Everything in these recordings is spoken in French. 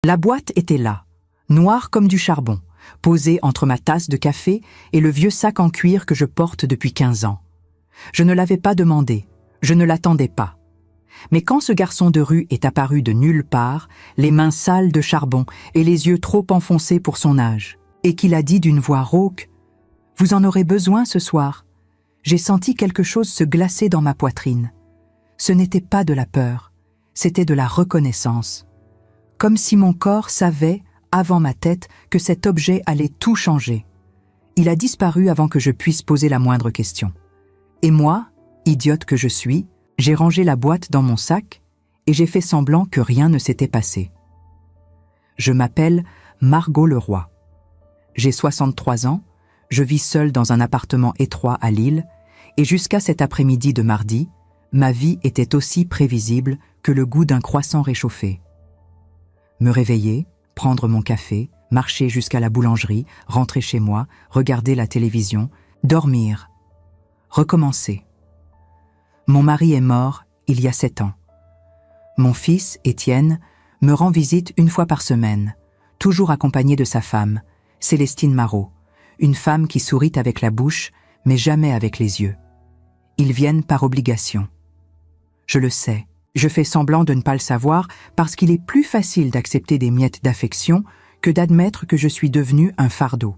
La boîte était là, noire comme du charbon, posée entre ma tasse de café et le vieux sac en cuir que je porte depuis 15 ans. Je ne l'avais pas demandé, je ne l'attendais pas. Mais quand ce garçon de rue est apparu de nulle part, les mains sales de charbon et les yeux trop enfoncés pour son âge, et qu'il a dit d'une voix rauque « Vous en aurez besoin ce soir », j'ai senti quelque chose se glacer dans ma poitrine. Ce n'était pas de la peur, c'était de la reconnaissance. Comme si mon corps savait, avant ma tête, que cet objet allait tout changer. Il a disparu avant que je puisse poser la moindre question. Et moi, idiote que je suis, j'ai rangé la boîte dans mon sac et j'ai fait semblant que rien ne s'était passé. Je m'appelle Margot Leroy. J'ai 63 ans, je vis seule dans un appartement étroit à Lille et jusqu'à cet après-midi de mardi, ma vie était aussi prévisible que le goût d'un croissant réchauffé. Me réveiller, prendre mon café, marcher jusqu'à la boulangerie, rentrer chez moi, regarder la télévision, dormir, recommencer. Mon mari est mort il y a 7 ans. Mon fils, Étienne, me rend visite une fois par semaine, toujours accompagné de sa femme, Célestine Marot, une femme qui sourit avec la bouche, mais jamais avec les yeux. Ils viennent par obligation. Je le sais, je fais semblant de ne pas le savoir parce qu'il est plus facile d'accepter des miettes d'affection que d'admettre que je suis devenu un fardeau.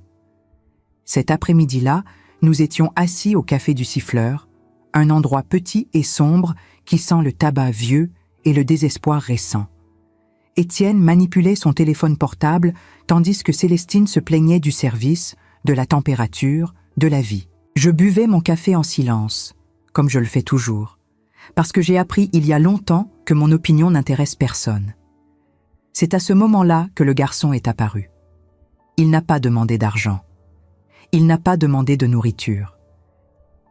Cet après-midi-là, nous étions assis au Café du Siffleur, un endroit petit et sombre qui sent le tabac vieux et le désespoir récent. Étienne manipulait son téléphone portable tandis que Célestine se plaignait du service, de la température, de la vie. Je buvais mon café en silence, comme je le fais toujours, parce que j'ai appris il y a longtemps que mon opinion n'intéresse personne. C'est à ce moment-là que le garçon est apparu. Il n'a pas demandé d'argent. Il n'a pas demandé de nourriture.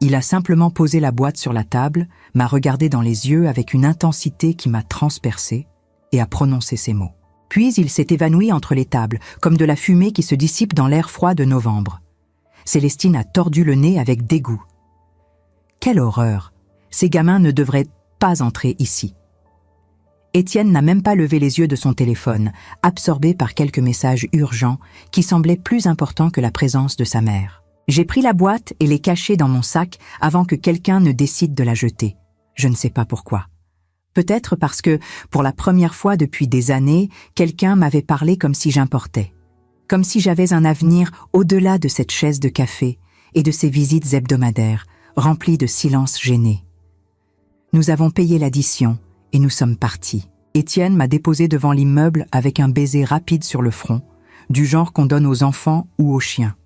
Il a simplement posé la boîte sur la table, m'a regardé dans les yeux avec une intensité qui m'a transpercé et a prononcé ces mots. Puis il s'est évanoui entre les tables, comme de la fumée qui se dissipe dans l'air froid de novembre. Célestine a tordu le nez avec dégoût. Quelle horreur! Ces gamins ne devraient pas entrer ici. Étienne n'a même pas levé les yeux de son téléphone, absorbé par quelques messages urgents qui semblaient plus importants que la présence de sa mère. J'ai pris la boîte et l'ai cachée dans mon sac avant que quelqu'un ne décide de la jeter. Je ne sais pas pourquoi. Peut-être parce que, pour la première fois depuis des années, quelqu'un m'avait parlé comme si j'importais. Comme si j'avais un avenir au-delà de cette chaise de café et de ces visites hebdomadaires, remplies de silence gêné. Nous avons payé l'addition et nous sommes partis. Étienne m'a déposé devant l'immeuble avec un baiser rapide sur le front, du genre qu'on donne aux enfants ou aux chiens.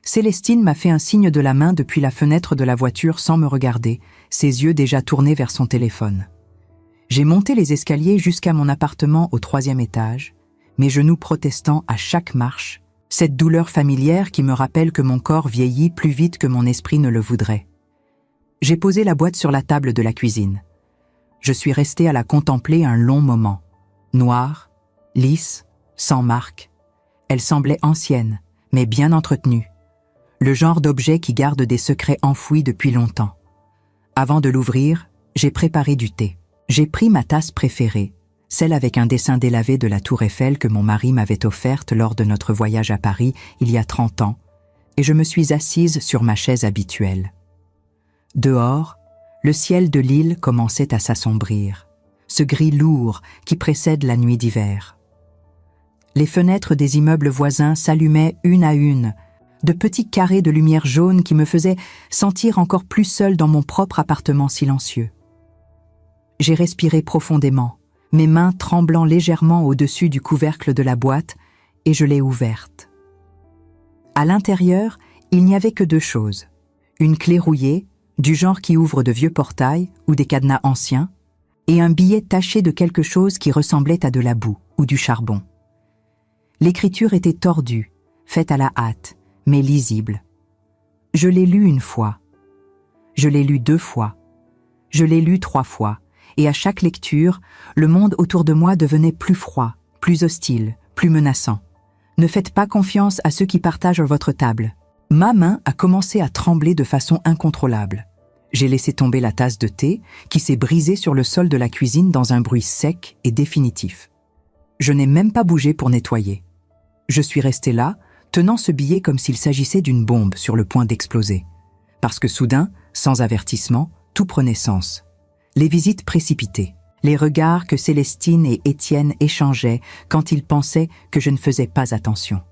Célestine m'a fait un signe de la main depuis la fenêtre de la voiture sans me regarder, ses yeux déjà tournés vers son téléphone. J'ai monté les escaliers jusqu'à mon appartement au 3e étage, mes genoux protestant à chaque marche, cette douleur familière qui me rappelle que mon corps vieillit plus vite que mon esprit ne le voudrait. J'ai posé la boîte sur la table de la cuisine. Je suis resté à la contempler un long moment. Noire, lisse, sans marque. Elle semblait ancienne, mais bien entretenue. Le genre d'objet qui garde des secrets enfouis depuis longtemps. Avant de l'ouvrir, j'ai préparé du thé. J'ai pris ma tasse préférée, celle avec un dessin délavé de la Tour Eiffel que mon mari m'avait offerte lors de notre voyage à Paris il y a 30 ans, et je me suis assise sur ma chaise habituelle. Dehors, le ciel de l'île commençait à s'assombrir, ce gris lourd qui précède la nuit d'hiver. Les fenêtres des immeubles voisins s'allumaient une à une, de petits carrés de lumière jaune qui me faisaient sentir encore plus seule dans mon propre appartement silencieux. J'ai respiré profondément, mes mains tremblant légèrement au-dessus du couvercle de la boîte, et je l'ai ouverte. À l'intérieur, il n'y avait que 2 choses. Une clé rouillée, du genre qui ouvre de vieux portails ou des cadenas anciens, et un billet taché de quelque chose qui ressemblait à de la boue ou du charbon. L'écriture était tordue, faite à la hâte, mais lisible. Je l'ai lu 1 fois. Je l'ai lu 2 fois. Je l'ai lu 3 fois. Et à chaque lecture, le monde autour de moi devenait plus froid, plus hostile, plus menaçant. Ne faites pas confiance à ceux qui partagent votre table. Ma main a commencé à trembler de façon incontrôlable. J'ai laissé tomber la tasse de thé qui s'est brisée sur le sol de la cuisine dans un bruit sec et définitif. Je n'ai même pas bougé pour nettoyer. Je suis resté là, tenant ce billet comme s'il s'agissait d'une bombe sur le point d'exploser. Parce que soudain, sans avertissement, tout prenait sens. Les visites précipitées, les regards que Célestine et Étienne échangeaient quand ils pensaient que je ne faisais pas attention.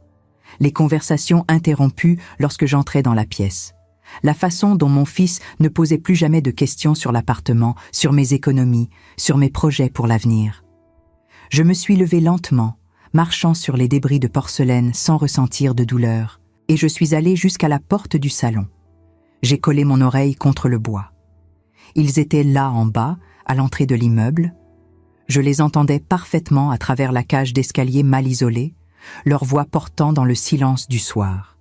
Les conversations interrompues lorsque j'entrais dans la pièce. La façon dont mon fils ne posait plus jamais de questions sur l'appartement, sur mes économies, sur mes projets pour l'avenir. Je me suis levée lentement, marchant sur les débris de porcelaine sans ressentir de douleur, et je suis allée jusqu'à la porte du salon. J'ai collé mon oreille contre le bois. Ils étaient là en bas, à l'entrée de l'immeuble. Je les entendais parfaitement à travers la cage d'escalier mal isolée, leur voix portant dans le silence du soir.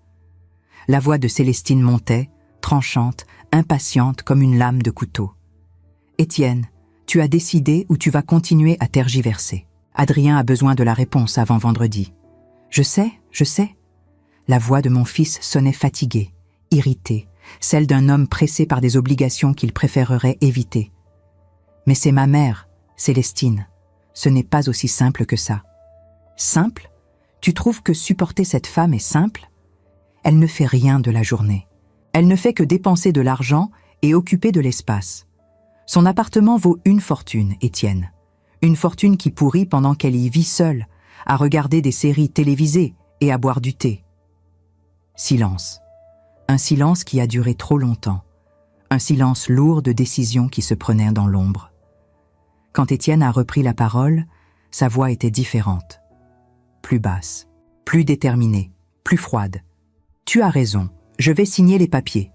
La voix de Célestine montait, tranchante, impatiente comme une lame de couteau. « Étienne, tu as décidé ou tu vas continuer à tergiverser. Adrien a besoin de la réponse avant vendredi. »« Je sais. » La voix de mon fils sonnait fatiguée, irritée, celle d'un homme pressé par des obligations qu'il préférerait éviter. « Mais c'est ma mère, Célestine. Ce n'est pas aussi simple que ça. »« Simple ? Tu trouves que supporter cette femme est simple ? Elle ne fait rien de la journée. Elle ne fait que dépenser de l'argent et occuper de l'espace. Son appartement vaut une fortune, Étienne. Une fortune qui pourrit pendant qu'elle y vit seule, à regarder des séries télévisées et à boire du thé. Silence. Un silence qui a duré trop longtemps. Un silence lourd de décisions qui se prenaient dans l'ombre. Quand Étienne a repris la parole, sa voix était différente. Plus basse, plus déterminée, plus froide. « Tu as raison, je vais signer les papiers.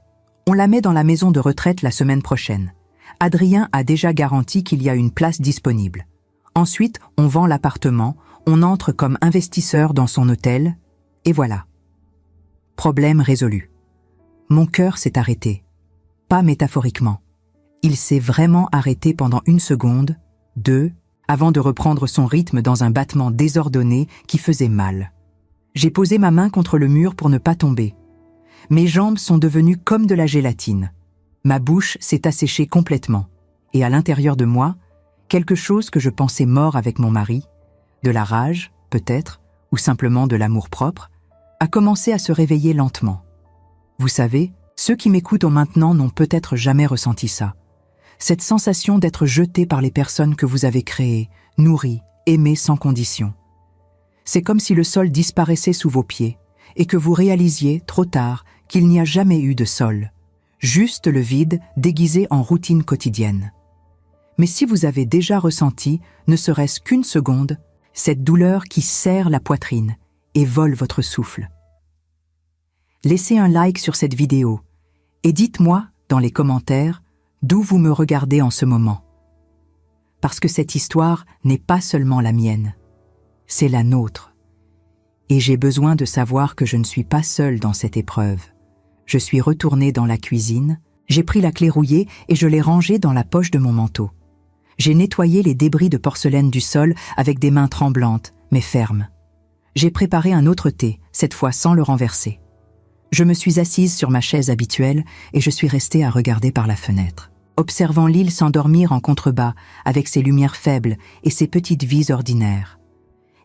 On la met dans la maison de retraite la semaine prochaine. Adrien a déjà garanti qu'il y a une place disponible. Ensuite, on vend l'appartement, on entre comme investisseur dans son hôtel, et voilà. Problème résolu. Mon cœur s'est arrêté. Pas métaphoriquement. Il s'est vraiment arrêté pendant 1 seconde, 2, avant de reprendre son rythme dans un battement désordonné qui faisait mal. J'ai posé ma main contre le mur pour ne pas tomber. Mes jambes sont devenues comme de la gélatine. Ma bouche s'est asséchée complètement. Et à l'intérieur de moi, quelque chose que je pensais mort avec mon mari, de la rage, peut-être, ou simplement de l'amour-propre, a commencé à se réveiller lentement. Vous savez, ceux qui m'écoutent maintenant n'ont peut-être jamais ressenti ça. Cette sensation d'être jeté par les personnes que vous avez créées, nourries, aimées sans condition. C'est comme si le sol disparaissait sous vos pieds et que vous réalisiez, trop tard, qu'il n'y a jamais eu de sol. Juste le vide déguisé en routine quotidienne. Mais si vous avez déjà ressenti, ne serait-ce qu'1 seconde, cette douleur qui serre la poitrine et vole votre souffle. Laissez un like sur cette vidéo et dites-moi, dans les commentaires, d'où vous me regardez en ce moment. Parce que cette histoire n'est pas seulement la mienne, c'est la nôtre. Et j'ai besoin de savoir que je ne suis pas seule dans cette épreuve. Je suis retournée dans la cuisine, j'ai pris la clé rouillée et je l'ai rangée dans la poche de mon manteau. J'ai nettoyé les débris de porcelaine du sol avec des mains tremblantes, mais fermes. J'ai préparé un autre thé, cette fois sans le renverser. Je me suis assise sur ma chaise habituelle et je suis restée à regarder par la fenêtre, observant l'île s'endormir en contrebas avec ses lumières faibles et ses petites vies ordinaires.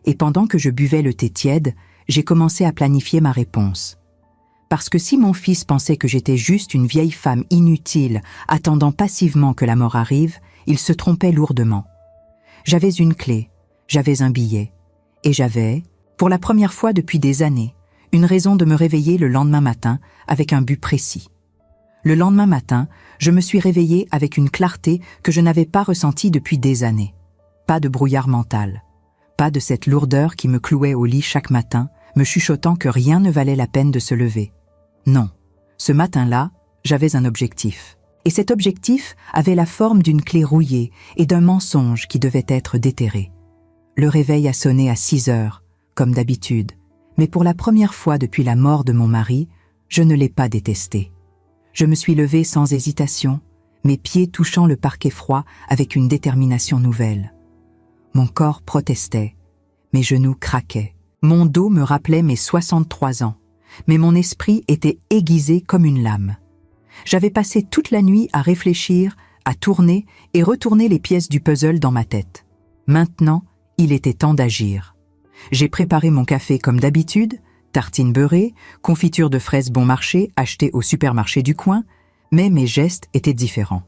Et pendant que je buvais le thé tiède, j'ai commencé à planifier ma réponse. Parce que si mon fils pensait que j'étais juste une vieille femme inutile, attendant passivement que la mort arrive, il se trompait lourdement. J'avais une clé, j'avais un billet, et j'avais, pour la première fois depuis des années, une raison de me réveiller le lendemain matin avec un but précis. Le lendemain matin, je me suis réveillée avec une clarté que je n'avais pas ressentie depuis des années. Pas de brouillard mental, pas de cette lourdeur qui me clouait au lit chaque matin, me chuchotant que rien ne valait la peine de se lever. Non, ce matin-là, j'avais un objectif. Et cet objectif avait la forme d'une clé rouillée et d'un mensonge qui devait être déterré. Le réveil a sonné à 6 heures, comme d'habitude, mais pour la première fois depuis la mort de mon mari, je ne l'ai pas détesté. Je me suis levée sans hésitation, mes pieds touchant le parquet froid avec une détermination nouvelle. Mon corps protestait, mes genoux craquaient, mon dos me rappelait mes 63 ans, mais mon esprit était aiguisé comme une lame. J'avais passé toute la nuit à réfléchir, à tourner et retourner les pièces du puzzle dans ma tête. Maintenant, Il était temps d'agir. J'ai préparé mon café comme d'habitude, tartines beurrées, confiture de fraises bon marché achetée au supermarché du coin, mais mes gestes étaient différents.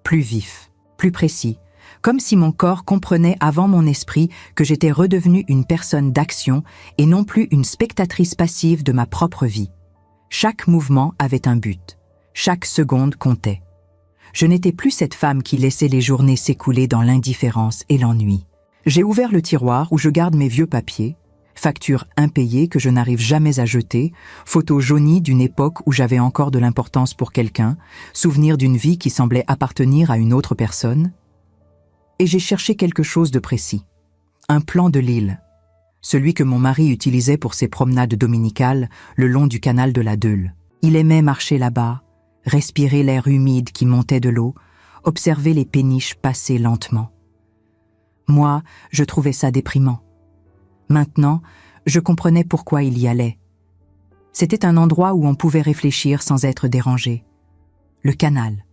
Plus vifs, plus précis, comme si mon corps comprenait avant mon esprit que j'étais redevenue une personne d'action et non plus une spectatrice passive de ma propre vie. Chaque mouvement avait un but. Chaque seconde comptait. Je n'étais plus cette femme qui laissait les journées s'écouler dans l'indifférence et l'ennui. J'ai ouvert le tiroir où je garde mes vieux papiers, factures impayées que je n'arrive jamais à jeter, photos jaunies d'une époque où j'avais encore de l'importance pour quelqu'un, souvenirs d'une vie qui semblait appartenir à une autre personne. Et j'ai cherché quelque chose de précis. Un plan de l'île. Celui que mon mari utilisait pour ses promenades dominicales le long du canal de la Deule. Il aimait marcher là-bas, respirer l'air humide qui montait de l'eau, observer les péniches passer lentement. Moi, je trouvais ça déprimant. Maintenant, je comprenais pourquoi il y allait. C'était un endroit où on pouvait réfléchir sans être dérangé. Le canal.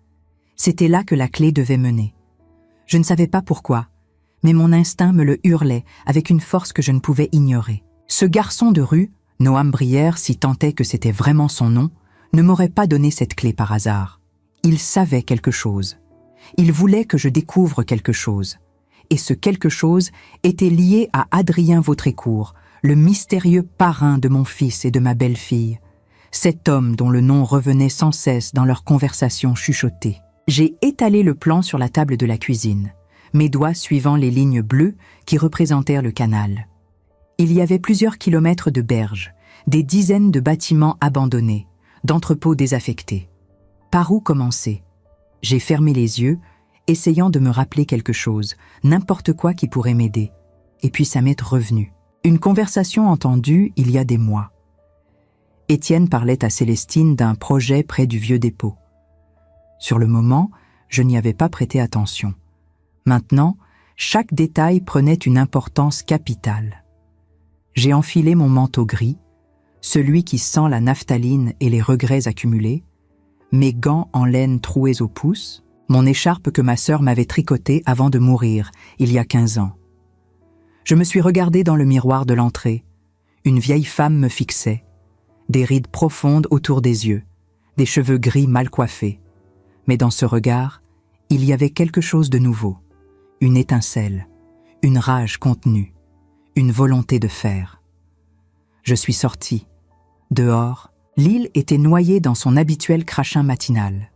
C'était là que la clé devait mener. Je ne savais pas pourquoi, mais mon instinct me le hurlait avec une force que je ne pouvais ignorer. Ce garçon de rue, Noam Brière, si tant est que c'était vraiment son nom, ne m'aurait pas donné cette clé par hasard. Il savait quelque chose. Il voulait que je découvre quelque chose. Et ce quelque chose était lié à Adrien Vautrécourt, le mystérieux parrain de mon fils et de ma belle-fille. Cet homme dont le nom revenait sans cesse dans leurs conversations chuchotées. J'ai étalé le plan sur la table de la cuisine, mes doigts suivant les lignes bleues qui représentèrent le canal. Il y avait plusieurs kilomètres de berges, des dizaines de bâtiments abandonnés, d'entrepôts désaffectés. Par où commencer? J'ai fermé les yeux, essayant de me rappeler quelque chose, n'importe quoi qui pourrait m'aider. Et puis ça m'est revenu. Une conversation entendue il y a des mois. Étienne parlait à Célestine d'un projet près du vieux dépôt. Sur le moment, je n'y avais pas prêté attention. Maintenant, chaque détail prenait une importance capitale. J'ai enfilé mon manteau gris, celui qui sent la naphtaline et les regrets accumulés, mes gants en laine troués au pouce, mon écharpe que ma sœur m'avait tricotée avant de mourir, il y a 15 ans. Je me suis regardé dans le miroir de l'entrée. Une vieille femme me fixait, des rides profondes autour des yeux, des cheveux gris mal coiffés. Mais dans ce regard, il y avait quelque chose de nouveau, une étincelle, une rage contenue, une volonté de faire. Je suis sorti. Dehors, l'île était noyée dans son habituel crachin matinal.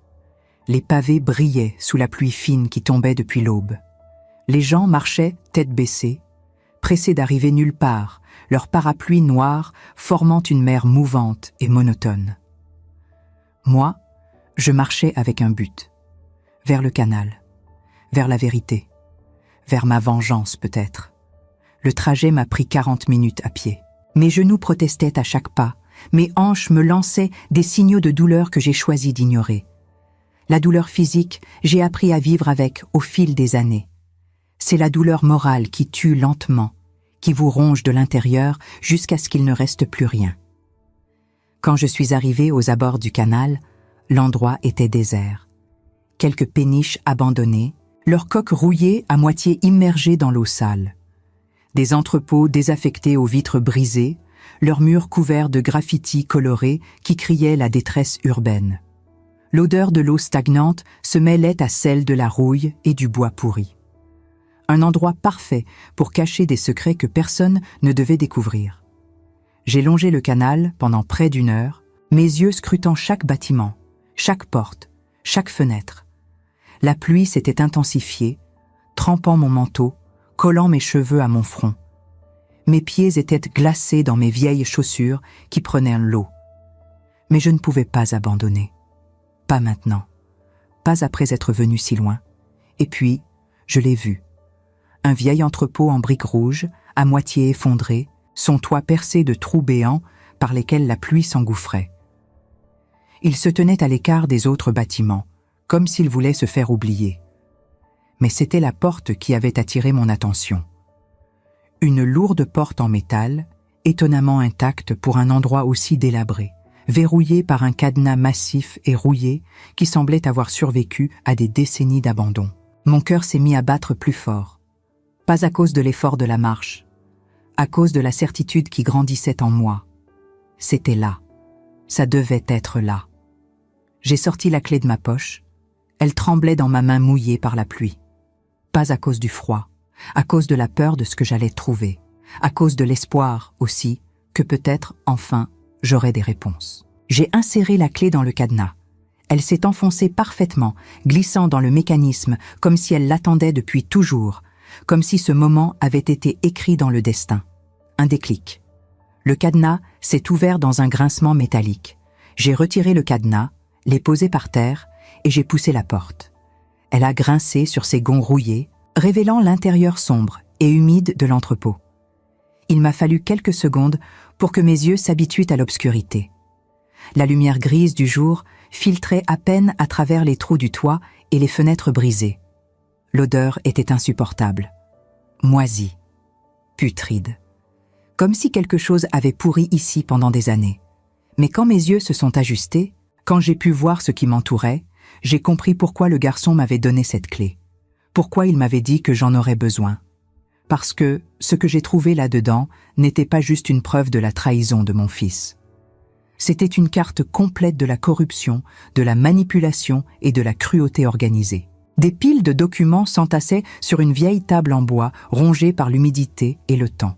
Les pavés brillaient sous la pluie fine qui tombait depuis l'aube. Les gens marchaient tête baissée, pressés d'arriver nulle part, leur parapluie noir formant une mer mouvante et monotone. Moi, je marchais avec un but, vers le canal, vers la vérité, vers ma vengeance peut-être. Le trajet m'a pris 40 minutes à pied. Mes genoux protestaient à chaque pas, mes hanches me lançaient des signaux de douleur que j'ai choisi d'ignorer. La douleur physique, j'ai appris à vivre avec au fil des années. C'est la douleur morale qui tue lentement, qui vous ronge de l'intérieur jusqu'à ce qu'il ne reste plus rien. Quand je suis arrivée aux abords du canal, l'endroit était désert. Quelques péniches abandonnées, leurs coques rouillées à moitié immergées dans l'eau sale. Des entrepôts désaffectés aux vitres brisées, leurs murs couverts de graffitis colorés qui criaient la détresse urbaine. L'odeur de l'eau stagnante se mêlait à celle de la rouille et du bois pourri. Un endroit parfait pour cacher des secrets que personne ne devait découvrir. J'ai longé le canal pendant près d'1 heure, mes yeux scrutant chaque bâtiment, chaque porte, chaque fenêtre. La pluie s'était intensifiée, trempant mon manteau, collant mes cheveux à mon front. Mes pieds étaient glacés dans mes vieilles chaussures qui prenaient l'eau. Mais je ne pouvais pas abandonner. Pas maintenant. Pas après être venu si loin. Et puis, je l'ai vu. Un vieil entrepôt en briques rouges, à moitié effondré, son toit percé de trous béants par lesquels la pluie s'engouffrait. Il se tenait à l'écart des autres bâtiments, comme s'il voulait se faire oublier. Mais c'était la porte qui avait attiré mon attention. Une lourde porte en métal, étonnamment intacte pour un endroit aussi délabré, verrouillée par un cadenas massif et rouillé qui semblait avoir survécu à des décennies d'abandon. Mon cœur s'est mis à battre plus fort. Pas à cause de l'effort de la marche, à cause de la certitude qui grandissait en moi. C'était là. Ça devait être là. J'ai sorti la clé de ma poche. Elle tremblait dans ma main mouillée par la pluie. Pas à cause du froid, à cause de la peur de ce que j'allais trouver, à cause de l'espoir aussi que peut-être, enfin, j'aurais des réponses. J'ai inséré la clé dans le cadenas. Elle s'est enfoncée parfaitement, glissant dans le mécanisme, comme si elle l'attendait depuis toujours, comme si ce moment avait été écrit dans le destin. Un déclic. Le cadenas s'est ouvert dans un grincement métallique. J'ai retiré le cadenas, l'ai posé par terre et j'ai poussé la porte. Elle a grincé sur ses gonds rouillés, révélant l'intérieur sombre et humide de l'entrepôt. Il m'a fallu quelques secondes pour que mes yeux s'habituent à l'obscurité. La lumière grise du jour filtrait à peine à travers les trous du toit et les fenêtres brisées. L'odeur était insupportable. Moisie. Putride. Comme si quelque chose avait pourri ici pendant des années. Mais quand mes yeux se sont ajustés, quand j'ai pu voir ce qui m'entourait, j'ai compris pourquoi le garçon m'avait donné cette clé. Pourquoi il m'avait dit que j'en aurais besoin. Parce que ce que j'ai trouvé là-dedans n'était pas juste une preuve de la trahison de mon fils. C'était une carte complète de la corruption, de la manipulation et de la cruauté organisée. Des piles de documents s'entassaient sur une vieille table en bois rongée par l'humidité et le temps.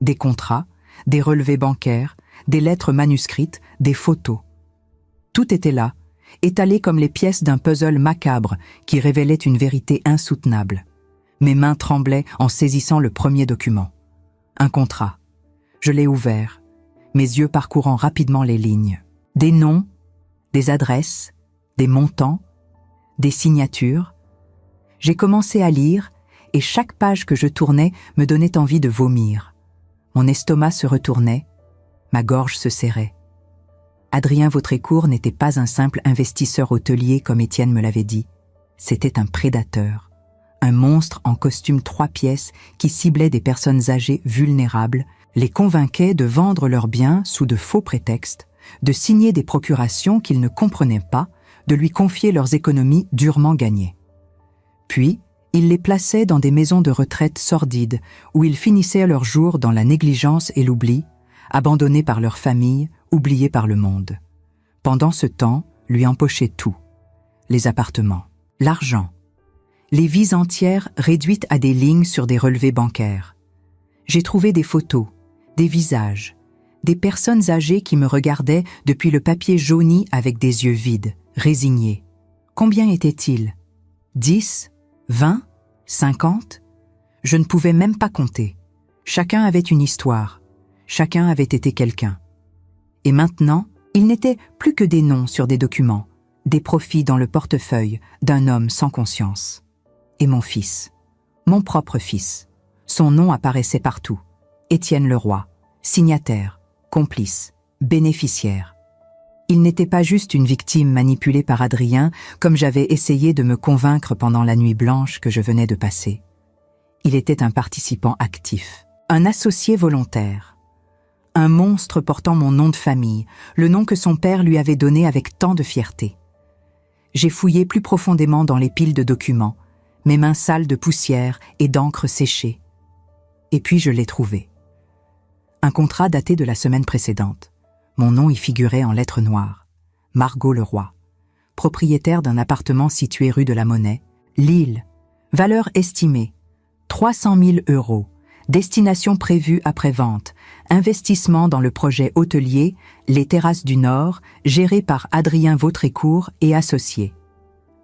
Des contrats, des relevés bancaires, des lettres manuscrites, des photos. Tout était là, étalé comme les pièces d'un puzzle macabre qui révélait une vérité insoutenable. Mes mains tremblaient en saisissant le premier document. Un contrat. Je l'ai ouvert, mes yeux parcourant rapidement les lignes. Des noms, des adresses, des montants, des signatures. J'ai commencé à lire et chaque page que je tournais me donnait envie de vomir. Mon estomac se retournait, ma gorge se serrait. Adrien Vautrécourt n'était pas un simple investisseur hôtelier comme Étienne me l'avait dit. C'était un prédateur, un monstre en costume 3 pièces qui ciblait des personnes âgées vulnérables, les convainquait de vendre leurs biens sous de faux prétextes, de signer des procurations qu'ils ne comprenaient pas, de lui confier leurs économies durement gagnées. Puis, il les plaçait dans des maisons de retraite sordides où ils finissaient leurs jours dans la négligence et l'oubli, abandonnés par leur famille, oubliés par le monde. Pendant ce temps, lui empochait tout. Les appartements, l'argent, les vies entières réduites à des lignes sur des relevés bancaires. J'ai trouvé des photos, des visages, des personnes âgées qui me regardaient depuis le papier jauni avec des yeux vides, résignés. Combien étaient-ils? 10? 20? 50? Je ne pouvais même pas compter. Chacun avait une histoire. Chacun avait été quelqu'un. Et maintenant, il n'était plus que des noms sur des documents, des profits dans le portefeuille d'un homme sans conscience. Et mon fils, mon propre fils, son nom apparaissait partout. Étienne Leroy, signataire, complice, bénéficiaire. Il n'était pas juste une victime manipulée par Adrien, comme j'avais essayé de me convaincre pendant la nuit blanche que je venais de passer. Il était un participant actif, un associé volontaire. Un monstre portant mon nom de famille, le nom que son père lui avait donné avec tant de fierté. J'ai fouillé plus profondément dans les piles de documents, mes mains sales de poussière et d'encre séchée. Et puis je l'ai trouvé. Un contrat daté de la semaine précédente. Mon nom y figurait en lettres noires. Margot Leroy, propriétaire d'un appartement situé rue de la Monnaie, Lille. Valeur estimée, 300 000 €. Destination prévue après vente. Investissement dans le projet hôtelier Les Terrasses du Nord, géré par Adrien Vautrécourt et associés.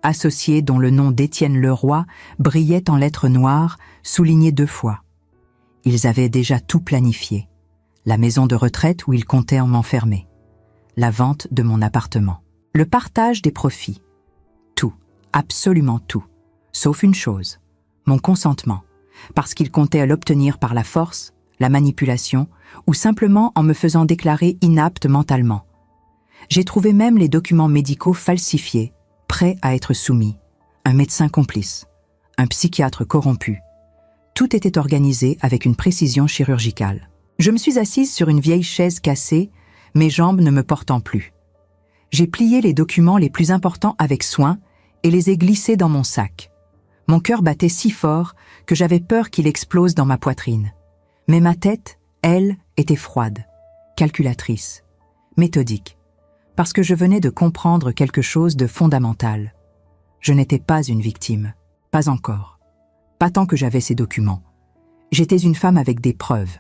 Associés dont le nom d'Étienne Leroy brillait en lettres noires, souligné 2 fois. Ils avaient déjà tout planifié. La maison de retraite où ils comptaient m'enfermer. La vente de mon appartement. Le partage des profits. Tout, absolument tout. Sauf une chose, mon consentement. Parce qu'ils comptaient l'obtenir par la force, la manipulation, ou simplement en me faisant déclarer inapte mentalement. J'ai trouvé même les documents médicaux falsifiés, prêts à être soumis. Un médecin complice, un psychiatre corrompu. Tout était organisé avec une précision chirurgicale. Je me suis assise sur une vieille chaise cassée, mes jambes ne me portant plus. J'ai plié les documents les plus importants avec soin et les ai glissés dans mon sac. Mon cœur battait si fort que j'avais peur qu'il explose dans ma poitrine. Mais ma tête, elle, était froide, calculatrice, méthodique, parce que je venais de comprendre quelque chose de fondamental. Je n'étais pas une victime, pas encore, pas tant que j'avais ces documents. J'étais une femme avec des preuves.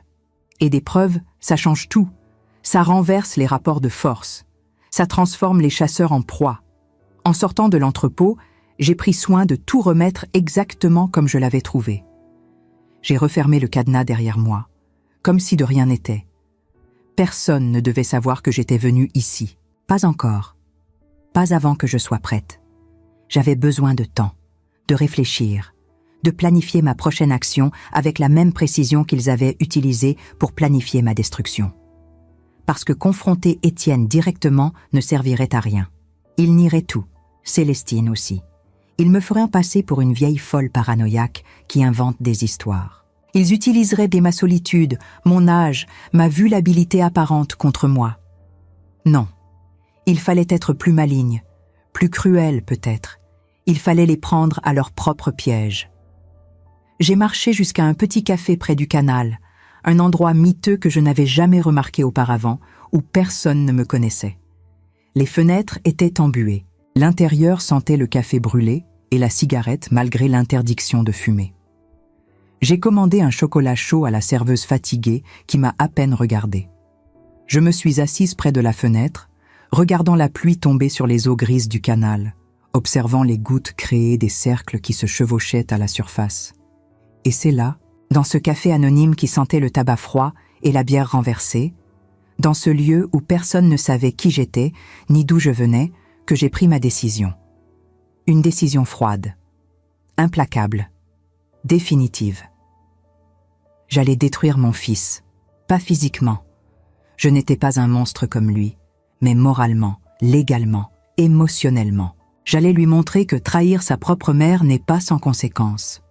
Et des preuves, ça change tout. Ça renverse les rapports de force. Ça transforme les chasseurs en proie. En sortant de l'entrepôt, j'ai pris soin de tout remettre exactement comme je l'avais trouvé. J'ai refermé le cadenas derrière moi, comme si de rien n'était. Personne ne devait savoir que j'étais venue ici. Pas encore. Pas avant que je sois prête. J'avais besoin de temps, de réfléchir, de planifier ma prochaine action avec la même précision qu'ils avaient utilisée pour planifier ma destruction. Parce que confronter Étienne directement ne servirait à rien. Il nierait tout, Célestine aussi. Ils me feraient passer pour une vieille folle paranoïaque qui invente des histoires. Ils utiliseraient ma solitude, mon âge, ma vulnérabilité apparente contre moi. Non, il fallait être plus maligne, plus cruel peut-être. Il fallait les prendre à leur propre piège. J'ai marché jusqu'à un petit café près du canal, un endroit miteux que je n'avais jamais remarqué auparavant, où personne ne me connaissait. Les fenêtres étaient embuées. L'intérieur sentait le café brûlé et la cigarette malgré l'interdiction de fumer. J'ai commandé un chocolat chaud à la serveuse fatiguée qui m'a à peine regardée. Je me suis assise près de la fenêtre, regardant la pluie tomber sur les eaux grises du canal, observant les gouttes créer des cercles qui se chevauchaient à la surface. Et c'est là, dans ce café anonyme qui sentait le tabac froid et la bière renversée, dans ce lieu où personne ne savait qui j'étais, ni d'où je venais, que j'ai pris ma décision. Une décision froide, implacable, définitive. J'allais détruire mon fils, pas physiquement. Je n'étais pas un monstre comme lui, mais moralement, légalement, émotionnellement. J'allais lui montrer que trahir sa propre mère n'est pas sans conséquence,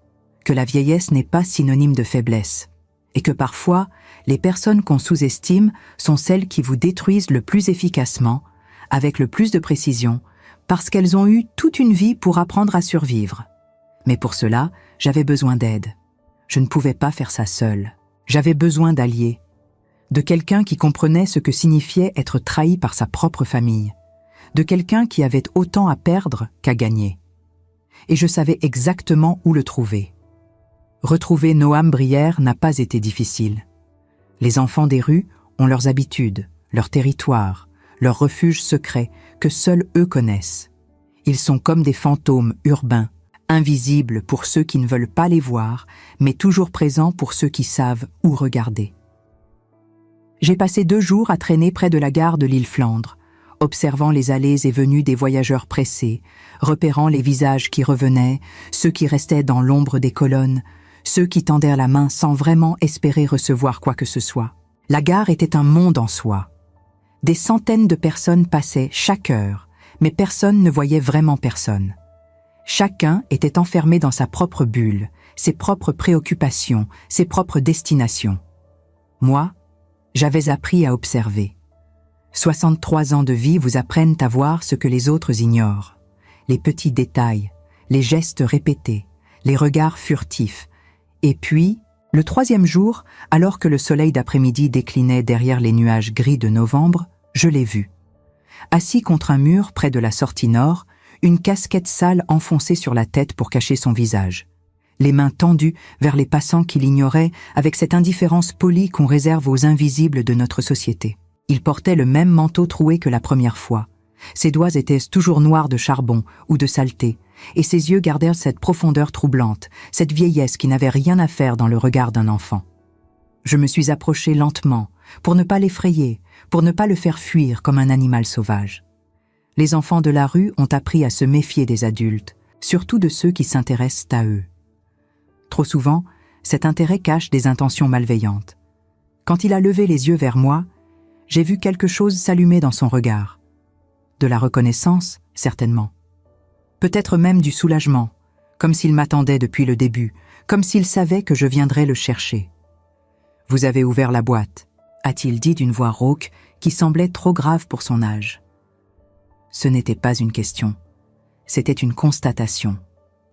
que la vieillesse n'est pas synonyme de faiblesse, et que parfois, les personnes qu'on sous-estime sont celles qui vous détruisent le plus efficacement, avec le plus de précision, parce qu'elles ont eu toute une vie pour apprendre à survivre. Mais pour cela, j'avais besoin d'aide. Je ne pouvais pas faire ça seule. J'avais besoin d'alliés, de quelqu'un qui comprenait ce que signifiait être trahi par sa propre famille, de quelqu'un qui avait autant à perdre qu'à gagner. Et je savais exactement où le trouver. Retrouver Noam Brière n'a pas été difficile. Les enfants des rues ont leurs habitudes, leurs territoires, leurs refuges secrets que seuls eux connaissent. Ils sont comme des fantômes urbains, invisibles pour ceux qui ne veulent pas les voir, mais toujours présents pour ceux qui savent où regarder. J'ai passé 2 jours à traîner près de la gare de l'île Flandre, observant les allées et venues des voyageurs pressés, repérant les visages qui revenaient, ceux qui restaient dans l'ombre des colonnes, ceux qui tendaient la main sans vraiment espérer recevoir quoi que ce soit. La gare était un monde en soi. Des centaines de personnes passaient chaque heure, mais personne ne voyait vraiment personne. Chacun était enfermé dans sa propre bulle, ses propres préoccupations, ses propres destinations. Moi, j'avais appris à observer. 63 ans de vie vous apprennent à voir ce que les autres ignorent. Les petits détails, les gestes répétés, les regards furtifs. Et puis, le 3e jour, alors que le soleil d'après-midi déclinait derrière les nuages gris de novembre, je l'ai vu. Assis contre un mur près de la sortie nord, une casquette sale enfoncée sur la tête pour cacher son visage. Les mains tendues vers les passants qui l'ignoraient avec cette indifférence polie qu'on réserve aux invisibles de notre société. Il portait le même manteau troué que la première fois. Ses doigts étaient toujours noirs de charbon ou de saleté, et ses yeux gardèrent cette profondeur troublante, cette vieillesse qui n'avait rien à faire dans le regard d'un enfant. Je me suis approché lentement, pour ne pas l'effrayer, pour ne pas le faire fuir comme un animal sauvage. Les enfants de la rue ont appris à se méfier des adultes, surtout de ceux qui s'intéressent à eux. Trop souvent, cet intérêt cache des intentions malveillantes. Quand il a levé les yeux vers moi, j'ai vu quelque chose s'allumer dans son regard. De la reconnaissance, certainement. Peut-être même du soulagement, comme s'il m'attendait depuis le début, comme s'il savait que je viendrais le chercher. « Vous avez ouvert la boîte », a-t-il dit d'une voix rauque qui semblait trop grave pour son âge. Ce n'était pas une question, c'était une constatation,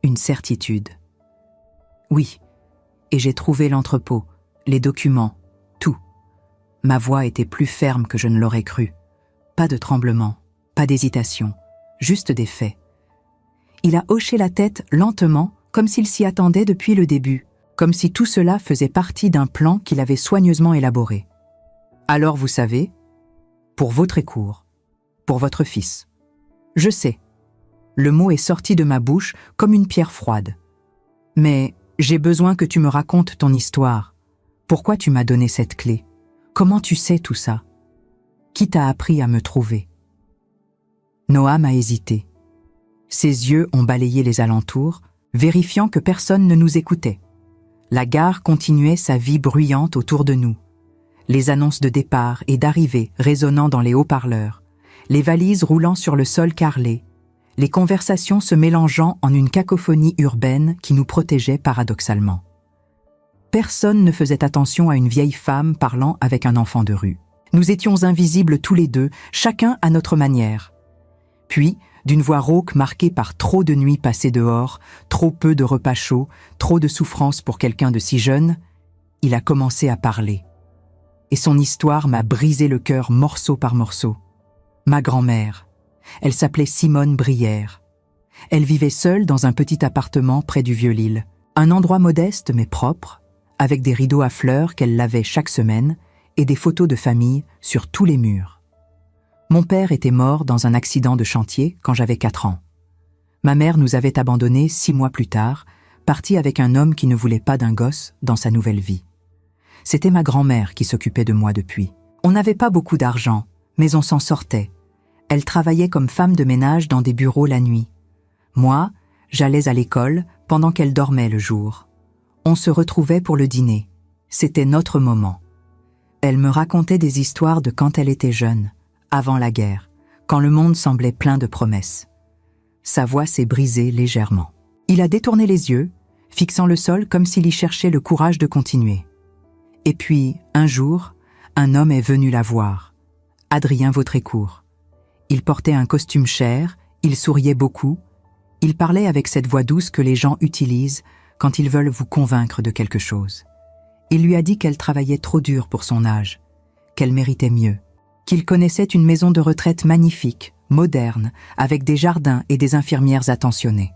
une certitude. Oui, et j'ai trouvé l'entrepôt, les documents, tout. Ma voix était plus ferme que je ne l'aurais cru. Pas de tremblement, pas d'hésitation, juste des faits. Il a hoché la tête lentement, comme s'il s'y attendait depuis le début, comme si tout cela faisait partie d'un plan qu'il avait soigneusement élaboré. Alors vous savez, pour votre écourt, pour votre fils. Je sais. Le mot est sorti de ma bouche comme une pierre froide. Mais j'ai besoin que tu me racontes ton histoire. Pourquoi tu m'as donné cette clé? Comment tu sais tout ça? Qui t'a appris à me trouver? Noam a hésité. Ses yeux ont balayé les alentours, vérifiant que personne ne nous écoutait. La gare continuait sa vie bruyante autour de nous. Les annonces de départ et d'arrivée résonnant dans les haut-parleurs, les valises roulant sur le sol carrelé, les conversations se mélangeant en une cacophonie urbaine qui nous protégeait paradoxalement. Personne ne faisait attention à une vieille femme parlant avec un enfant de rue. Nous étions invisibles tous les deux, chacun à notre manière. Puis, d'une voix rauque marquée par trop de nuits passées dehors, trop peu de repas chauds, trop de souffrance pour quelqu'un de si jeune, il a commencé à parler. Et son histoire m'a brisé le cœur morceau par morceau. Ma grand-mère, elle s'appelait Simone Brière. Elle vivait seule dans un petit appartement près du Vieux-Lille, un endroit modeste mais propre, avec des rideaux à fleurs qu'elle lavait chaque semaine et des photos de famille sur tous les murs. Mon père était mort dans un accident de chantier quand j'avais 4 ans. Ma mère nous avait abandonnés 6 mois plus tard, partie avec un homme qui ne voulait pas d'un gosse dans sa nouvelle vie. C'était ma grand-mère qui s'occupait de moi depuis. On n'avait pas beaucoup d'argent, mais on s'en sortait. Elle travaillait comme femme de ménage dans des bureaux la nuit. Moi, j'allais à l'école pendant qu'elle dormait le jour. On se retrouvait pour le dîner. C'était notre moment. Elle me racontait des histoires de quand elle était jeune, avant la guerre, quand le monde semblait plein de promesses. Sa voix s'est brisée légèrement. Il a détourné les yeux, fixant le sol comme s'il y cherchait le courage de continuer. Et puis, un jour, un homme est venu la voir. Adrien Vautrécourt. Il portait un costume cher, il souriait beaucoup, il parlait avec cette voix douce que les gens utilisent quand ils veulent vous convaincre de quelque chose. Il lui a dit qu'elle travaillait trop dur pour son âge, qu'elle méritait mieux, qu'il connaissait une maison de retraite magnifique, moderne, avec des jardins et des infirmières attentionnées.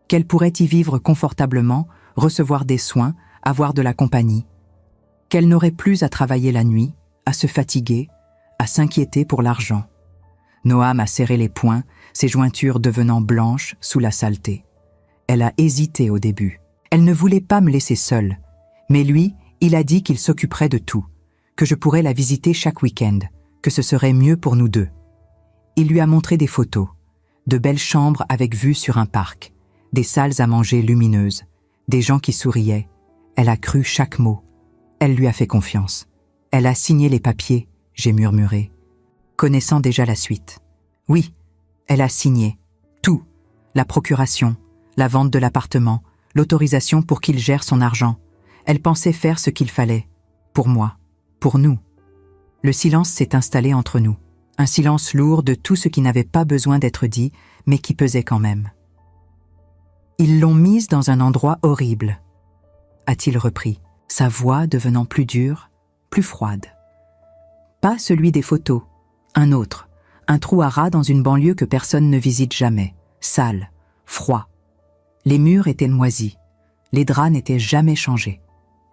Qu'elle pourrait y vivre confortablement, recevoir des soins, avoir de la compagnie. Qu'elle n'aurait plus à travailler la nuit, à se fatiguer, à s'inquiéter pour l'argent. Noam a serré les poings, ses jointures devenant blanches sous la saleté. Elle a hésité au début. Elle ne voulait pas me laisser seule. Mais lui, il a dit qu'il s'occuperait de tout, que je pourrais la visiter chaque week-end, que ce serait mieux pour nous deux. Il lui a montré des photos, de belles chambres avec vue sur un parc, des salles à manger lumineuses, des gens qui souriaient. Elle a cru chaque mot. Elle lui a fait confiance. Elle a signé les papiers, j'ai murmuré, connaissant déjà la suite. Oui, elle a signé. Tout. La procuration, la vente de l'appartement, l'autorisation pour qu'il gère son argent. Elle pensait faire ce qu'il fallait. Pour moi. Pour nous. Le silence s'est installé entre nous. Un silence lourd de tout ce qui n'avait pas besoin d'être dit, mais qui pesait quand même. Ils l'ont mise dans un endroit horrible, a-t-il repris, sa voix devenant plus dure, plus froide. Pas celui des photos, un autre, un trou à rats dans une banlieue que personne ne visite jamais, sale, froid. Les murs étaient moisis, les draps n'étaient jamais changés.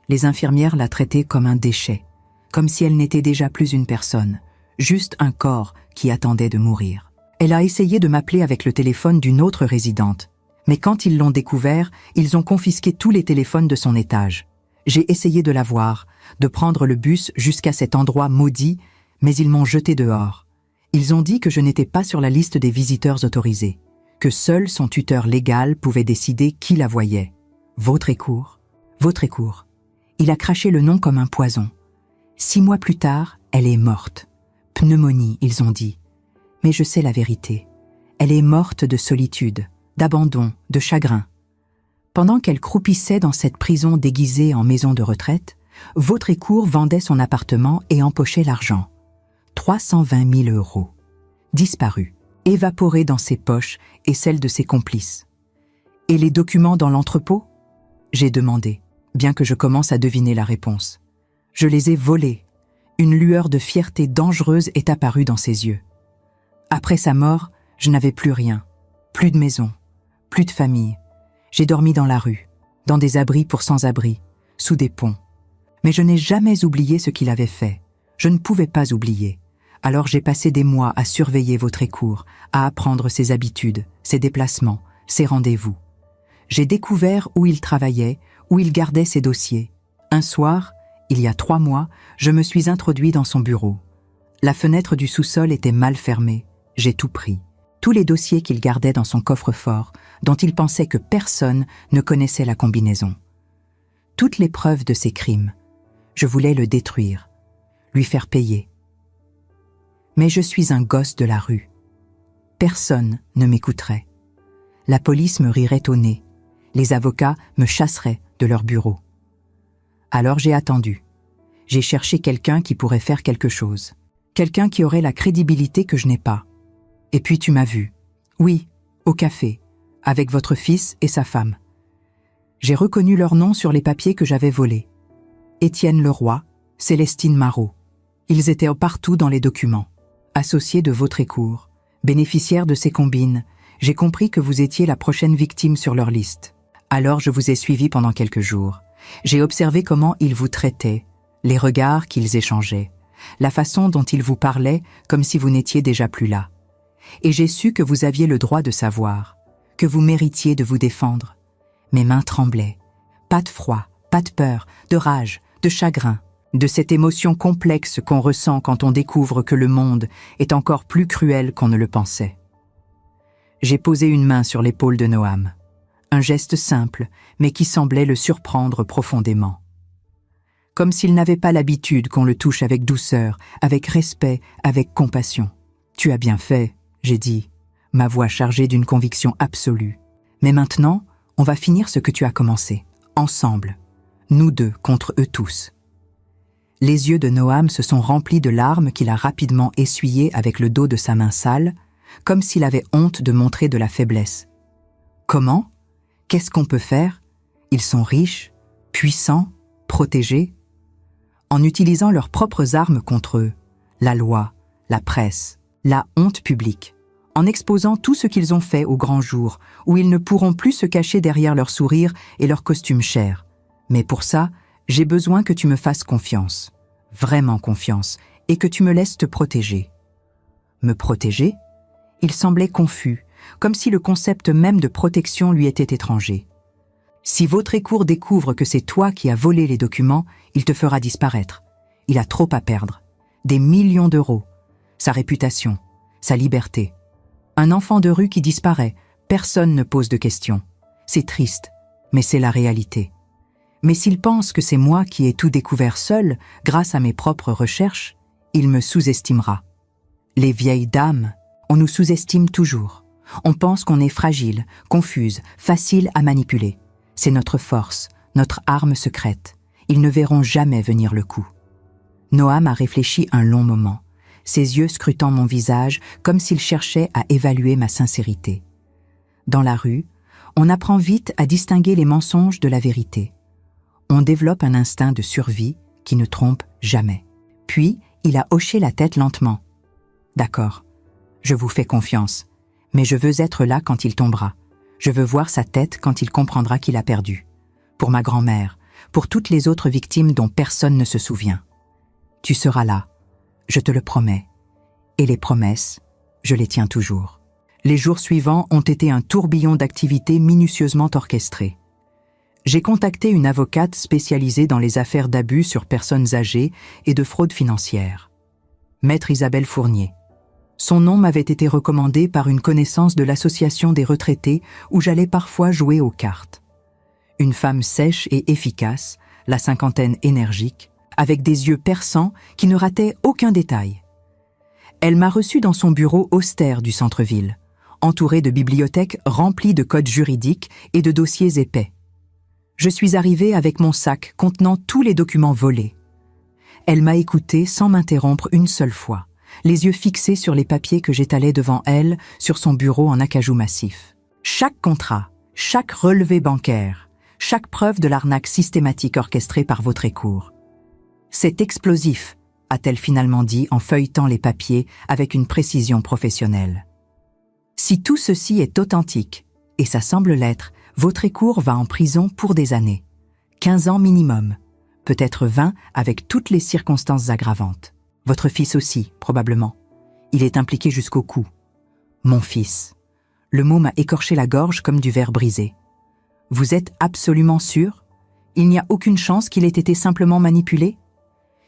Les infirmières la traitaient comme un déchet, comme si elle n'était déjà plus une personne, juste un corps qui attendait de mourir. Elle a essayé de m'appeler avec le téléphone d'une autre résidente, mais quand ils l'ont découvert, ils ont confisqué tous les téléphones de son étage. J'ai essayé de la voir, de prendre le bus jusqu'à cet endroit maudit, mais ils m'ont jeté dehors. Ils ont dit que je n'étais pas sur la liste des visiteurs autorisés, que seul son tuteur légal pouvait décider qui la voyait. Vautrécourt. Vautrécourt. Il a craché le nom comme un poison. 6 mois plus tard, elle est morte. Pneumonie, ils ont dit. Mais je sais la vérité. Elle est morte de solitude, d'abandon, de chagrin. Pendant qu'elle croupissait dans cette prison déguisée en maison de retraite, Vautrécourt vendait son appartement et empochait l'argent. 320 000 €. Disparu, évaporé dans ses poches et celles de ses complices. Et les documents dans l'entrepôt ? J'ai demandé, bien que je commence à deviner la réponse. Je les ai volés. Une lueur de fierté dangereuse est apparue dans ses yeux. Après sa mort, je n'avais plus rien. Plus de maison, plus de famille. J'ai dormi dans la rue, dans des abris pour sans-abri, sous des ponts. Mais je n'ai jamais oublié ce qu'il avait fait. Je ne pouvais pas oublier. Alors j'ai passé des mois à surveiller votre écour, à apprendre ses habitudes, ses déplacements, ses rendez-vous. J'ai découvert où il travaillait, où il gardait ses dossiers. Un soir, il y a 3 mois, je me suis introduit dans son bureau. La fenêtre du sous-sol était mal fermée. J'ai tout pris. Tous les dossiers qu'il gardait dans son coffre-fort, dont il pensait que personne ne connaissait la combinaison. Toutes les preuves de ses crimes. Je voulais le détruire, lui faire payer. Mais je suis un gosse de la rue. Personne ne m'écouterait. La police me rirait au nez. Les avocats me chasseraient de leur bureau. Alors j'ai attendu. J'ai cherché quelqu'un qui pourrait faire quelque chose. Quelqu'un qui aurait la crédibilité que je n'ai pas. Et puis tu m'as vu. Oui, au café, avec votre fils et sa femme. J'ai reconnu leurs noms sur les papiers que j'avais volés. Étienne Leroy, Célestine Marot. Ils étaient partout dans les documents. Associés de votre écour, bénéficiaires de ces combines, j'ai compris que vous étiez la prochaine victime sur leur liste. Alors je vous ai suivi pendant quelques jours. J'ai observé comment ils vous traitaient, les regards qu'ils échangeaient, la façon dont ils vous parlaient comme si vous n'étiez déjà plus là. Et j'ai su que vous aviez le droit de savoir, que vous méritiez de vous défendre. Mes mains tremblaient. Pas de froid, pas de peur, de rage, de chagrin, de cette émotion complexe qu'on ressent quand on découvre que le monde est encore plus cruel qu'on ne le pensait. J'ai posé une main sur l'épaule de Noam. Un geste simple, mais qui semblait le surprendre profondément. Comme s'il n'avait pas l'habitude qu'on le touche avec douceur, avec respect, avec compassion. « Tu as bien fait », j'ai dit, ma voix chargée d'une conviction absolue. « Mais maintenant, on va finir ce que tu as commencé, ensemble, nous deux contre eux tous. » Les yeux de Noam se sont remplis de larmes qu'il a rapidement essuyées avec le dos de sa main sale, comme s'il avait honte de montrer de la faiblesse. « Comment ? Qu'est-ce qu'on peut faire ? Ils sont riches, puissants, protégés. » En utilisant leurs propres armes contre eux, la loi, la presse, la honte publique, en exposant tout ce qu'ils ont fait au grand jour, où ils ne pourront plus se cacher derrière leur sourire et leur costume cher. Mais pour ça, j'ai besoin que tu me fasses confiance, vraiment confiance, et que tu me laisses te protéger. Me protéger ? Il semblait confus, comme si le concept même de protection lui était étranger. Si votre écour découvre que c'est toi qui as volé les documents, il te fera disparaître. Il a trop à perdre. Des millions d'euros. Sa réputation, sa liberté. Un enfant de rue qui disparaît, personne ne pose de questions. C'est triste, mais c'est la réalité. Mais s'il pense que c'est moi qui ai tout découvert seul, grâce à mes propres recherches, il me sous-estimera. Les vieilles dames, on nous sous-estime toujours. On pense qu'on est fragile, confuse, facile à manipuler. C'est notre force, notre arme secrète. Ils ne verront jamais venir le coup. Noam a réfléchi un long moment, ses yeux scrutant mon visage comme s'il cherchait à évaluer ma sincérité. Dans la rue, on apprend vite à distinguer les mensonges de la vérité. On développe un instinct de survie qui ne trompe jamais. Puis, il a hoché la tête lentement. « D'accord, je vous fais confiance, mais je veux être là quand il tombera. Je veux voir sa tête quand il comprendra qu'il a perdu. Pour ma grand-mère, pour toutes les autres victimes dont personne ne se souvient. Tu seras là, je te le promets. Et les promesses, je les tiens toujours. » Les jours suivants ont été un tourbillon d'activités minutieusement orchestrées. J'ai contacté une avocate spécialisée dans les affaires d'abus sur personnes âgées et de fraude financière. Maître Isabelle Fournier. Son nom m'avait été recommandé par une connaissance de l'association des retraités où j'allais parfois jouer aux cartes. Une femme sèche et efficace, la cinquantaine énergique, avec des yeux perçants qui ne rataient aucun détail. Elle m'a reçu dans son bureau austère du centre-ville, entouré de bibliothèques remplies de codes juridiques et de dossiers épais. Je suis arrivée avec mon sac contenant tous les documents volés. Elle m'a écoutée sans m'interrompre une seule fois, les yeux fixés sur les papiers que j'étalais devant elle sur son bureau en acajou massif. Chaque contrat, chaque relevé bancaire, chaque preuve de l'arnaque systématique orchestrée par Vautrécourt. C'est explosif, a-t-elle finalement dit en feuilletant les papiers avec une précision professionnelle. Si tout ceci est authentique, et ça semble l'être, Vautrécourt va en prison pour des années. 15 ans minimum, peut-être 20 avec toutes les circonstances aggravantes. Votre fils aussi, probablement. Il est impliqué jusqu'au cou. Mon fils. Le mot m'a écorché la gorge comme du verre brisé. Vous êtes absolument sûr? Il n'y a aucune chance qu'il ait été simplement manipulé?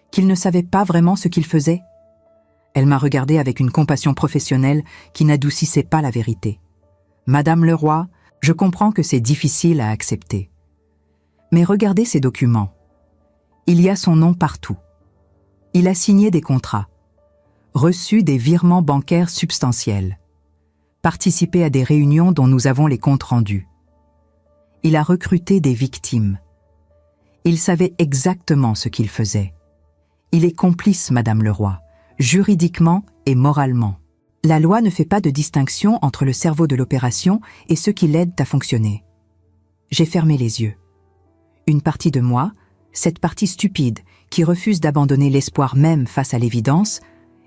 Qu'il ne savait pas vraiment ce qu'il faisait? Elle m'a regardé avec une compassion professionnelle qui n'adoucissait pas la vérité. Madame Leroy, je comprends que c'est difficile à accepter. Mais regardez ces documents. Il y a son nom partout. Il a signé des contrats, reçu des virements bancaires substantiels, participé à des réunions dont nous avons les comptes rendus. Il a recruté des victimes. Il savait exactement ce qu'il faisait. Il est complice, Madame Leroy, juridiquement et moralement. La loi ne fait pas de distinction entre le cerveau de l'opération et ceux qui l'aident à fonctionner. J'ai fermé les yeux. Une partie de moi, cette partie stupide qui refuse d'abandonner l'espoir même face à l'évidence,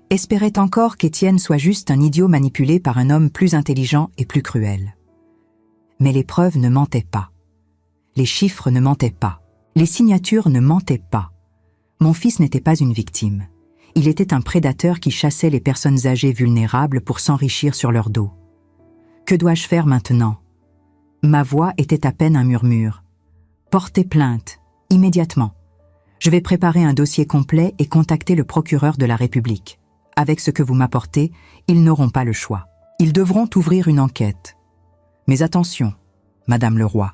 espérait encore qu'Étienne soit juste un idiot manipulé par un homme plus intelligent et plus cruel. Mais les preuves ne mentaient pas. Les chiffres ne mentaient pas. Les signatures ne mentaient pas. Mon fils n'était pas une victime. Il était un prédateur qui chassait les personnes âgées vulnérables pour s'enrichir sur leur dos. Que dois-je faire maintenant? Ma voix était à peine un murmure. Portez plainte, immédiatement. Je vais préparer un dossier complet et contacter le procureur de la République. Avec ce que vous m'apportez, ils n'auront pas le choix. Ils devront ouvrir une enquête. Mais attention, Madame Leroy.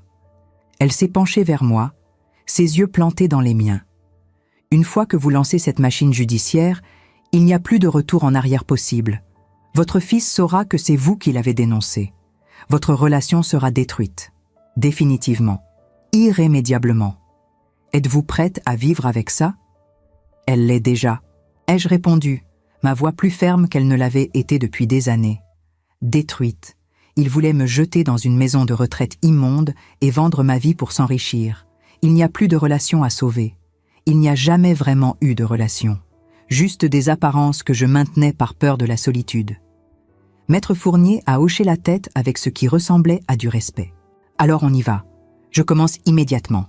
Elle s'est penchée vers moi, ses yeux plantés dans les miens. Une fois que vous lancez cette machine judiciaire, il n'y a plus de retour en arrière possible. Votre fils saura que c'est vous qui l'avez dénoncé. Votre relation sera détruite. Définitivement. Irrémédiablement. Êtes-vous prête à vivre avec ça? Elle l'est déjà. Ai-je répondu, ma voix plus ferme qu'elle ne l'avait été depuis des années. Détruite. Il voulait me jeter dans une maison de retraite immonde et vendre ma vie pour s'enrichir. Il n'y a plus de relation à sauver. Il n'y a jamais vraiment eu de relation. Juste des apparences que je maintenais par peur de la solitude. Maître Fournier a hoché la tête avec ce qui ressemblait à du respect. Alors on y va. Je commence immédiatement.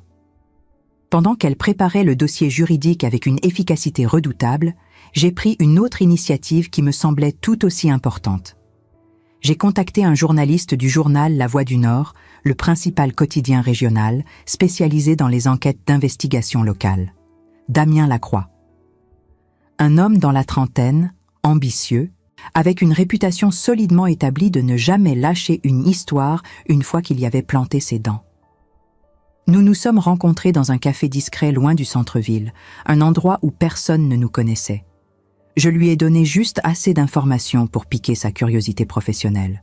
Pendant qu'elle préparait le dossier juridique avec une efficacité redoutable, j'ai pris une autre initiative qui me semblait tout aussi importante. J'ai contacté un journaliste du journal La Voix du Nord, le principal quotidien régional, spécialisé dans les enquêtes d'investigation locale. Damien Lacroix. Un homme dans la trentaine, ambitieux, avec une réputation solidement établie de ne jamais lâcher une histoire une fois qu'il y avait planté ses dents. Nous nous sommes rencontrés dans un café discret loin du centre-ville, un endroit où personne ne nous connaissait. Je lui ai donné juste assez d'informations pour piquer sa curiosité professionnelle.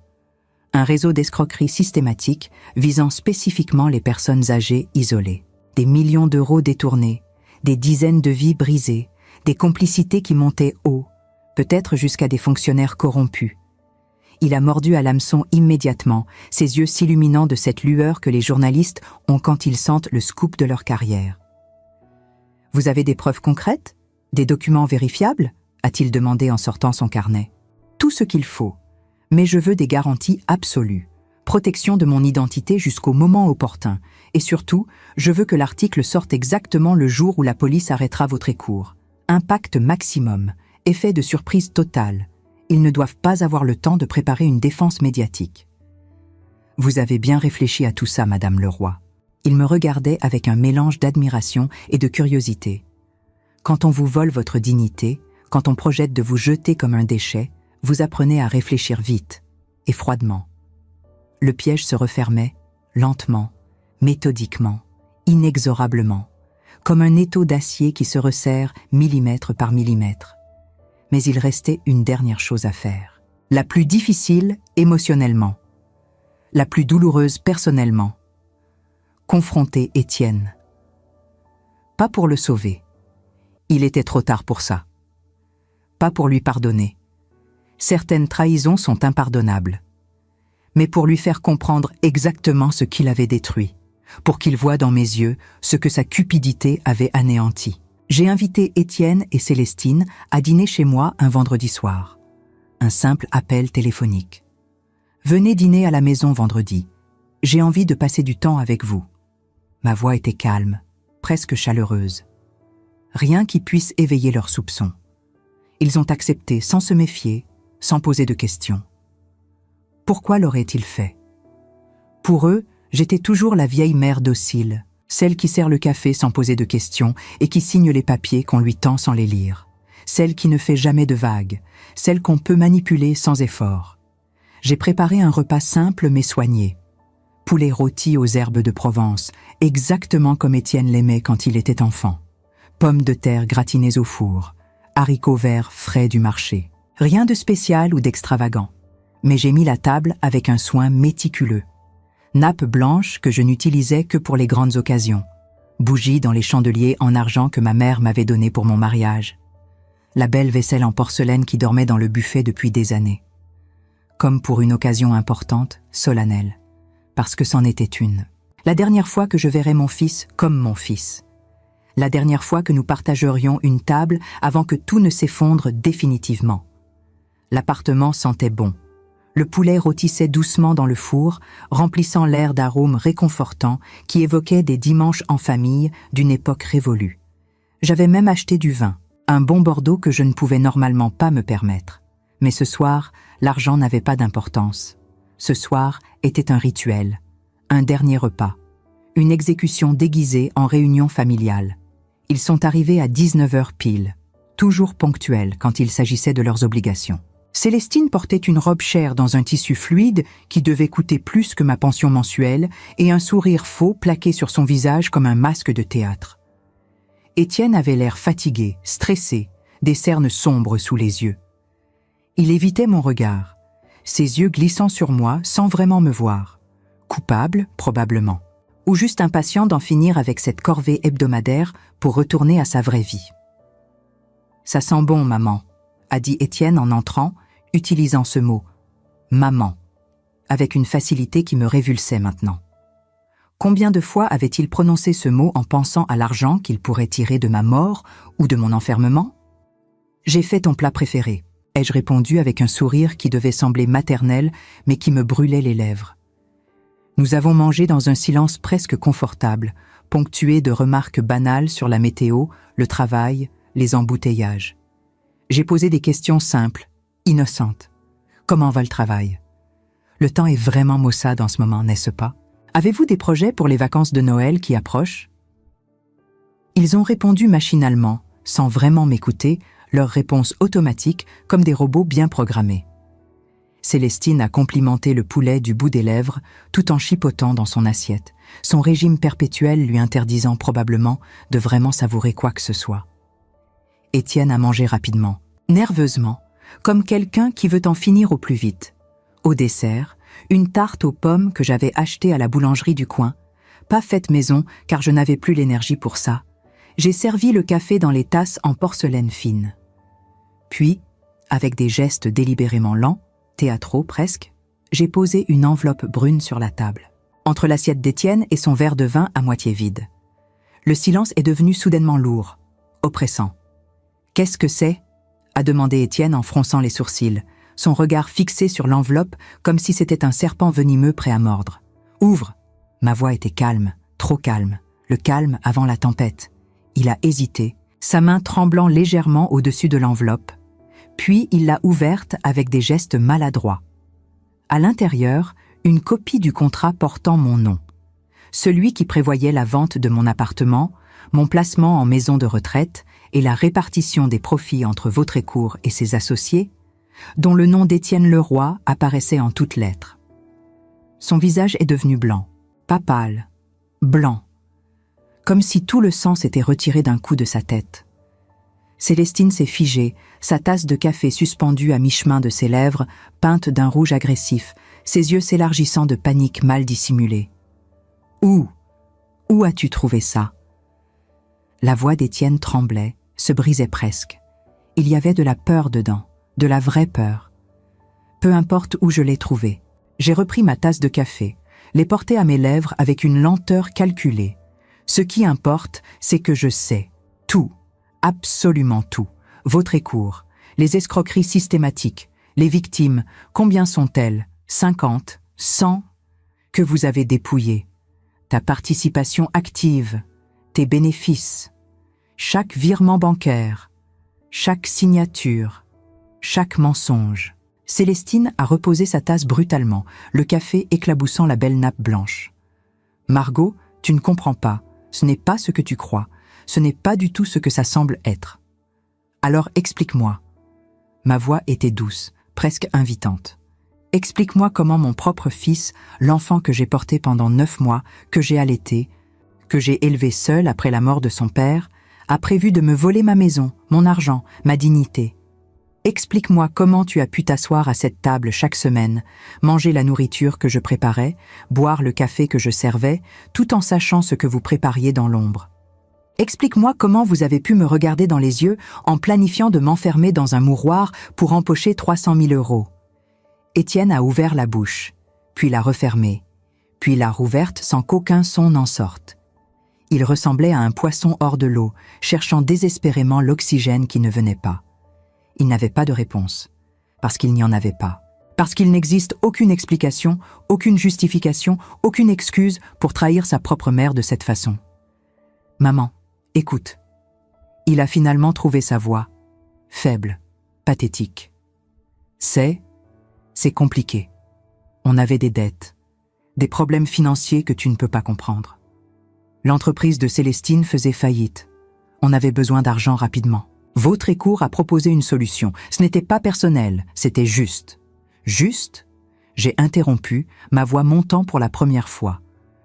Un réseau d'escroqueries systématiques visant spécifiquement les personnes âgées isolées. Des millions d'euros détournés, des dizaines de vies brisées, des complicités qui montaient haut, peut-être jusqu'à des fonctionnaires corrompus. Il a mordu à l'hameçon immédiatement, ses yeux s'illuminant de cette lueur que les journalistes ont quand ils sentent le scoop de leur carrière. « Vous avez des preuves concrètes? Des documents vérifiables ?» a-t-il demandé en sortant son carnet. « Tout ce qu'il faut, mais je veux des garanties absolues. Protection de mon identité jusqu'au moment opportun. Et surtout, je veux que l'article sorte exactement le jour où la police arrêtera Vautrécourt. Impact maximum, effet de surprise totale. Ils ne doivent pas avoir le temps de préparer une défense médiatique. » Vous avez bien réfléchi à tout ça, Madame Leroy. Il me regardait avec un mélange d'admiration et de curiosité. Quand on vous vole votre dignité, quand on projette de vous jeter comme un déchet, vous apprenez à réfléchir vite et froidement. Le piège se refermait, lentement, méthodiquement, inexorablement, comme un étau d'acier qui se resserre millimètre par millimètre. Mais il restait une dernière chose à faire. La plus difficile émotionnellement. La plus douloureuse personnellement. Confronter Étienne. Pas pour le sauver. Il était trop tard pour ça. Pas pour lui pardonner. Certaines trahisons sont impardonnables. mais pour lui faire comprendre exactement ce qu'il avait détruit, pour qu'il voie dans mes yeux ce que sa cupidité avait anéanti. J'ai invité Étienne et Célestine à dîner chez moi un vendredi soir. Un simple appel téléphonique. « Venez dîner à la maison vendredi. J'ai envie de passer du temps avec vous. » Ma voix était calme, presque chaleureuse. Rien qui puisse éveiller leurs soupçons. Ils ont accepté sans se méfier, sans poser de questions. Pourquoi l'auraient-ils fait? Pour eux, j'étais toujours la vieille mère docile, celle qui sert le café sans poser de questions et qui signe les papiers qu'on lui tend sans les lire, celle qui ne fait jamais de vagues, celle qu'on peut manipuler sans effort. J'ai préparé un repas simple mais soigné. Poulet rôti aux herbes de Provence, exactement comme Étienne l'aimait quand il était enfant. Pommes de terre gratinées au four, haricots verts frais du marché. Rien de spécial ou d'extravagant. Mais j'ai mis la table avec un soin méticuleux. Nappe blanche que je n'utilisais que pour les grandes occasions. Bougies dans les chandeliers en argent que ma mère m'avait donnés pour mon mariage. La belle vaisselle en porcelaine qui dormait dans le buffet depuis des années. Comme pour une occasion importante, solennelle. Parce que c'en était une. La dernière fois que je verrais mon fils comme mon fils. La dernière fois que nous partagerions une table avant que tout ne s'effondre définitivement. L'appartement sentait bon. Le poulet rôtissait doucement dans le four, remplissant l'air d'arômes réconfortants qui évoquaient des dimanches en famille d'une époque révolue. J'avais même acheté du vin, un bon Bordeaux que je ne pouvais normalement pas me permettre. Mais ce soir, l'argent n'avait pas d'importance. Ce soir était un rituel, un dernier repas, une exécution déguisée en réunion familiale. Ils sont arrivés à 19h pile, toujours ponctuels quand il s'agissait de leurs obligations. Célestine portait une robe chère dans un tissu fluide qui devait coûter plus que ma pension mensuelle et un sourire faux plaqué sur son visage comme un masque de théâtre. Étienne avait l'air fatigué, stressé, des cernes sombres sous les yeux. Il évitait mon regard, ses yeux glissant sur moi sans vraiment me voir. Coupable, probablement, ou juste impatient d'en finir avec cette corvée hebdomadaire pour retourner à sa vraie vie. « Ça sent bon, maman », a dit Étienne en entrant, utilisant ce mot « maman », avec une facilité qui me révulsait maintenant. Combien de fois avait-il prononcé ce mot en pensant à l'argent qu'il pourrait tirer de ma mort ou de mon enfermement? « J'ai fait ton plat préféré », ai-je répondu avec un sourire qui devait sembler maternel, mais qui me brûlait les lèvres. Nous avons mangé dans un silence presque confortable, ponctué de remarques banales sur la météo, le travail, les embouteillages. J'ai posé des questions simples, innocentes. Comment va le travail? Le temps est vraiment maussade en ce moment, n'est-ce pas? Avez-vous des projets pour les vacances de Noël qui approchent? Ils ont répondu machinalement, sans vraiment m'écouter, leurs réponses automatiques comme des robots bien programmés. Célestine a complimenté le poulet du bout des lèvres, tout en chipotant dans son assiette, son régime perpétuel lui interdisant probablement de vraiment savourer quoi que ce soit. Étienne a mangé rapidement, nerveusement, comme quelqu'un qui veut en finir au plus vite. Au dessert, une tarte aux pommes que j'avais achetée à la boulangerie du coin, pas faite maison car je n'avais plus l'énergie pour ça. J'ai servi le café dans les tasses en porcelaine fine. Puis, avec des gestes délibérément lents, théâtraux presque, j'ai posé une enveloppe brune sur la table, entre l'assiette d'Étienne et son verre de vin à moitié vide. Le silence est devenu soudainement lourd, oppressant. « Qu'est-ce que c'est ?» a demandé Étienne en fronçant les sourcils, son regard fixé sur l'enveloppe comme si c'était un serpent venimeux prêt à mordre. « Ouvre !» Ma voix était calme, trop calme, le calme avant la tempête. Il a hésité, sa main tremblant légèrement au-dessus de l'enveloppe. Puis il l'a ouverte avec des gestes maladroits. À l'intérieur, une copie du contrat portant mon nom. Celui qui prévoyait la vente de mon appartement, mon placement en maison de retraite et la répartition des profits entre Vautrécourt et ses associés, dont le nom d'Étienne Leroy apparaissait en toutes lettres. Son visage est devenu blanc, pas pâle, blanc, comme si tout le sang s'était retiré d'un coup de sa tête. Célestine s'est figée, sa tasse de café suspendue à mi-chemin de ses lèvres, peinte d'un rouge agressif, ses yeux s'élargissant de panique mal dissimulée. « Où as-tu trouvé ça ?» La voix d'Étienne tremblait, se brisait presque. Il y avait de la peur dedans, de la vraie peur. Peu importe où je l'ai trouvé. J'ai repris ma tasse de café, l'ai portée à mes lèvres avec une lenteur calculée. Ce qui importe, c'est que je sais tout, absolument tout. Votre écourt, les escroqueries systématiques, les victimes, combien sont-elles? 50, 100? Que vous avez dépouillé. Ta participation active, tes bénéfices, chaque virement bancaire, chaque signature, chaque mensonge. Célestine a reposé sa tasse brutalement, le café éclaboussant la belle nappe blanche. Margot, tu ne comprends pas, ce n'est pas ce que tu crois, ce n'est pas du tout ce que ça semble être. Alors explique-moi. Ma voix était douce, presque invitante. Explique-moi comment mon propre fils, l'enfant que j'ai porté pendant 9 mois, que j'ai allaité, que j'ai élevé seul après la mort de son père, a prévu de me voler ma maison, mon argent, ma dignité. Explique-moi comment tu as pu t'asseoir à cette table chaque semaine, manger la nourriture que je préparais, boire le café que je servais, tout en sachant ce que vous prépariez dans l'ombre. Explique-moi comment vous avez pu me regarder dans les yeux en planifiant de m'enfermer dans un mouroir pour empocher 300 000 €. Étienne a ouvert la bouche, puis l'a refermée, puis l'a rouverte sans qu'aucun son n'en sorte. Il ressemblait à un poisson hors de l'eau, cherchant désespérément l'oxygène qui ne venait pas. Il n'avait pas de réponse, parce qu'il n'y en avait pas, parce qu'il n'existe aucune explication, aucune justification, aucune excuse pour trahir sa propre mère de cette façon. « Maman, écoute. » Il a finalement trouvé sa voix, faible, pathétique. « C'est compliqué. On avait des dettes, des problèmes financiers que tu ne peux pas comprendre. L'entreprise de Célestine faisait faillite. On avait besoin d'argent rapidement. Votre écourt a proposé une solution. Ce n'était pas personnel, c'était juste. Juste? J'ai interrompu, ma voix montant pour la première fois.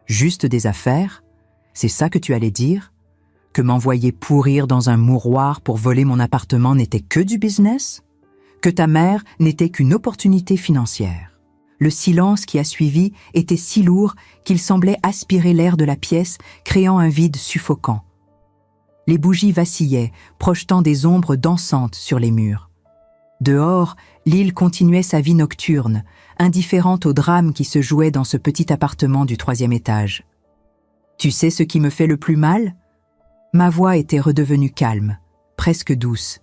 Juste des affaires? C'est ça que tu allais dire? Que m'envoyer pourrir dans un mouroir pour voler mon appartement n'était que du business? Que ta mère n'était qu'une opportunité financière? Le silence qui a suivi était si lourd qu'il semblait aspirer l'air de la pièce, créant un vide suffocant. Les bougies vacillaient, projetant des ombres dansantes sur les murs. Dehors, l'île continuait sa vie nocturne, indifférente au drame qui se jouait dans ce petit appartement du 3e étage. Tu sais ce qui me fait le plus mal? Ma voix était redevenue calme, presque douce,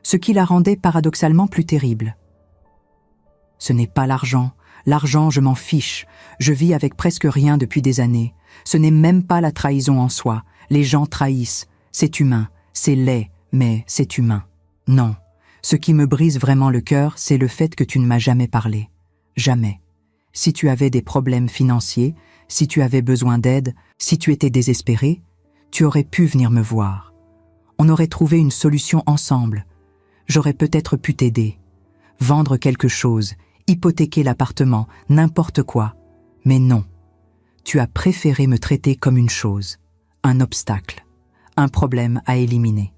ce qui la rendait paradoxalement plus terrible. Ce n'est pas l'argent. L'argent, je m'en fiche. Je vis avec presque rien depuis des années. Ce n'est même pas la trahison en soi. Les gens trahissent. C'est humain. C'est laid, mais c'est humain. Non. Ce qui me brise vraiment le cœur, c'est le fait que tu ne m'as jamais parlé. Jamais. Si tu avais des problèmes financiers, si tu avais besoin d'aide, si tu étais désespéré, tu aurais pu venir me voir. On aurait trouvé une solution ensemble. J'aurais peut-être pu t'aider. Vendre quelque chose, hypothéquer l'appartement, n'importe quoi. Mais non. Tu as préféré me traiter comme une chose, un obstacle, un problème à éliminer.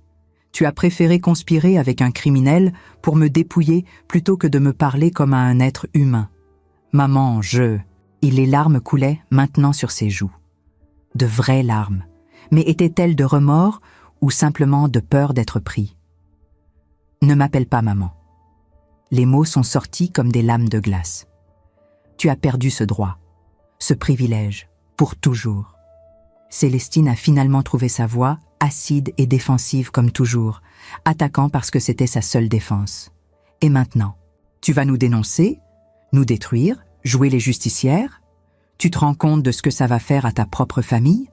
Tu as préféré conspirer avec un criminel pour me dépouiller plutôt que de me parler comme à un être humain. Maman, Et les larmes coulaient maintenant sur ses joues. De vraies larmes. Mais étaient-elles de remords ou simplement de peur d'être pris? Ne m'appelle pas maman. Les mots sont sortis comme des lames de glace. Tu as perdu ce droit, ce privilège, pour toujours. Célestine a finalement trouvé sa voix, acide et défensive comme toujours, attaquant parce que c'était sa seule défense. Et maintenant, tu vas nous dénoncer, nous détruire, jouer les justicières? Tu te rends compte de ce que ça va faire à ta propre famille?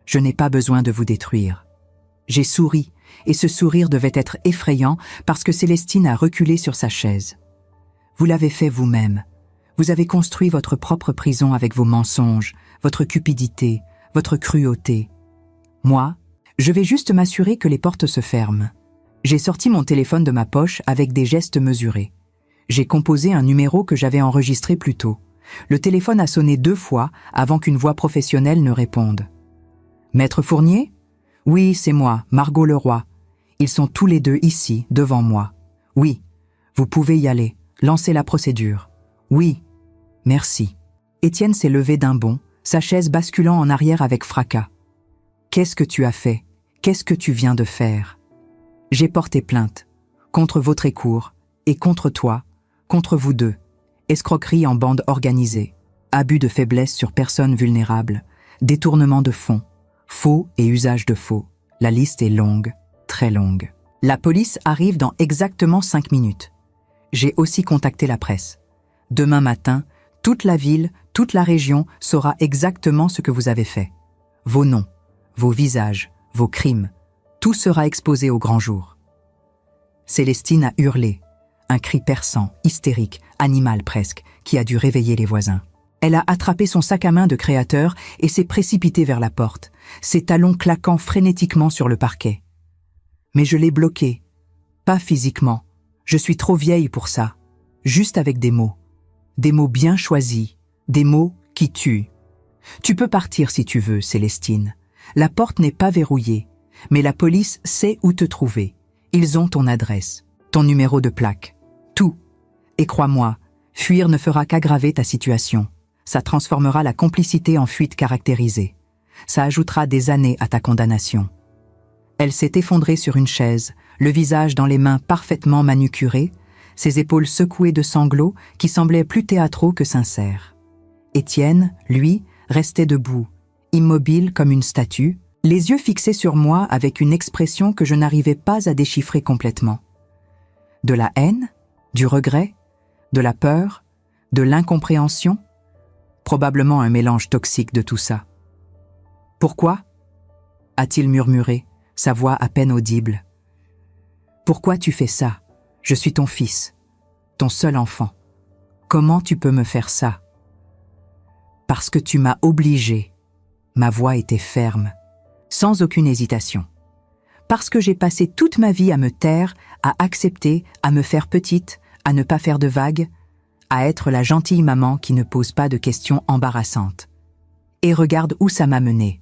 Je n'ai pas besoin de vous détruire. J'ai souri, et ce sourire devait être effrayant parce que Célestine a reculé sur sa chaise. Vous l'avez fait vous-même. Vous avez construit votre propre prison avec vos mensonges, votre cupidité, votre cruauté. Moi, je vais juste m'assurer que les portes se ferment. J'ai sorti mon téléphone de ma poche avec des gestes mesurés. J'ai composé un numéro que j'avais enregistré plus tôt. Le téléphone a sonné 2 fois avant qu'une voix professionnelle ne réponde. « Maître Fournier ? Oui, c'est moi, Margot Leroy. Ils sont tous les 2 ici, devant moi. Oui, vous pouvez y aller. Lancez la procédure. Oui, merci. » Étienne s'est levé d'un bond, sa chaise basculant en arrière avec fracas. « Qu'est-ce que tu as fait? Qu'est-ce que tu viens de faire? » J'ai porté plainte, contre votre écourt, et contre toi, contre vous deux. Escroquerie en bande organisée, abus de faiblesse sur personnes vulnérables, détournement de fonds, faux et usage de faux. La liste est longue, très longue. La police arrive dans exactement 5 minutes. J'ai aussi contacté la presse. Demain matin, toute la ville, toute la région saura exactement ce que vous avez fait. Vos noms, vos visages, vos crimes, tout sera exposé au grand jour. Célestine a hurlé, un cri perçant, hystérique, animal presque, qui a dû réveiller les voisins. Elle a attrapé son sac à main de créateur et s'est précipitée vers la porte, ses talons claquant frénétiquement sur le parquet. Mais je l'ai bloquée. Pas physiquement. Je suis trop vieille pour ça. Juste avec des mots. Des mots bien choisis. Des mots qui tuent. Tu peux partir si tu veux, Célestine. La porte n'est pas verrouillée, mais la police sait où te trouver. Ils ont ton adresse, ton numéro de plaque, tout. Et crois-moi, fuir ne fera qu'aggraver ta situation. Ça transformera la complicité en fuite caractérisée. Ça ajoutera des années à ta condamnation. Elle s'est effondrée sur une chaise, le visage dans les mains parfaitement manucurées, ses épaules secouées de sanglots qui semblaient plus théâtraux que sincères. Étienne, lui, restait debout, immobile comme une statue, les yeux fixés sur moi avec une expression que je n'arrivais pas à déchiffrer complètement. De la haine, du regret, de la peur, de l'incompréhension, probablement un mélange toxique de tout ça. « Pourquoi ?» a-t-il murmuré, sa voix à peine audible. « Pourquoi tu fais ça? Je suis ton fils, ton seul enfant. Comment tu peux me faire ça? » « Parce que tu m'as obligé. » Ma voix était ferme, sans aucune hésitation. « Parce que j'ai passé toute ma vie à me taire, à accepter, à me faire petite, à ne pas faire de vagues, à être la gentille maman qui ne pose pas de questions embarrassantes. Et regarde où ça m'a menée.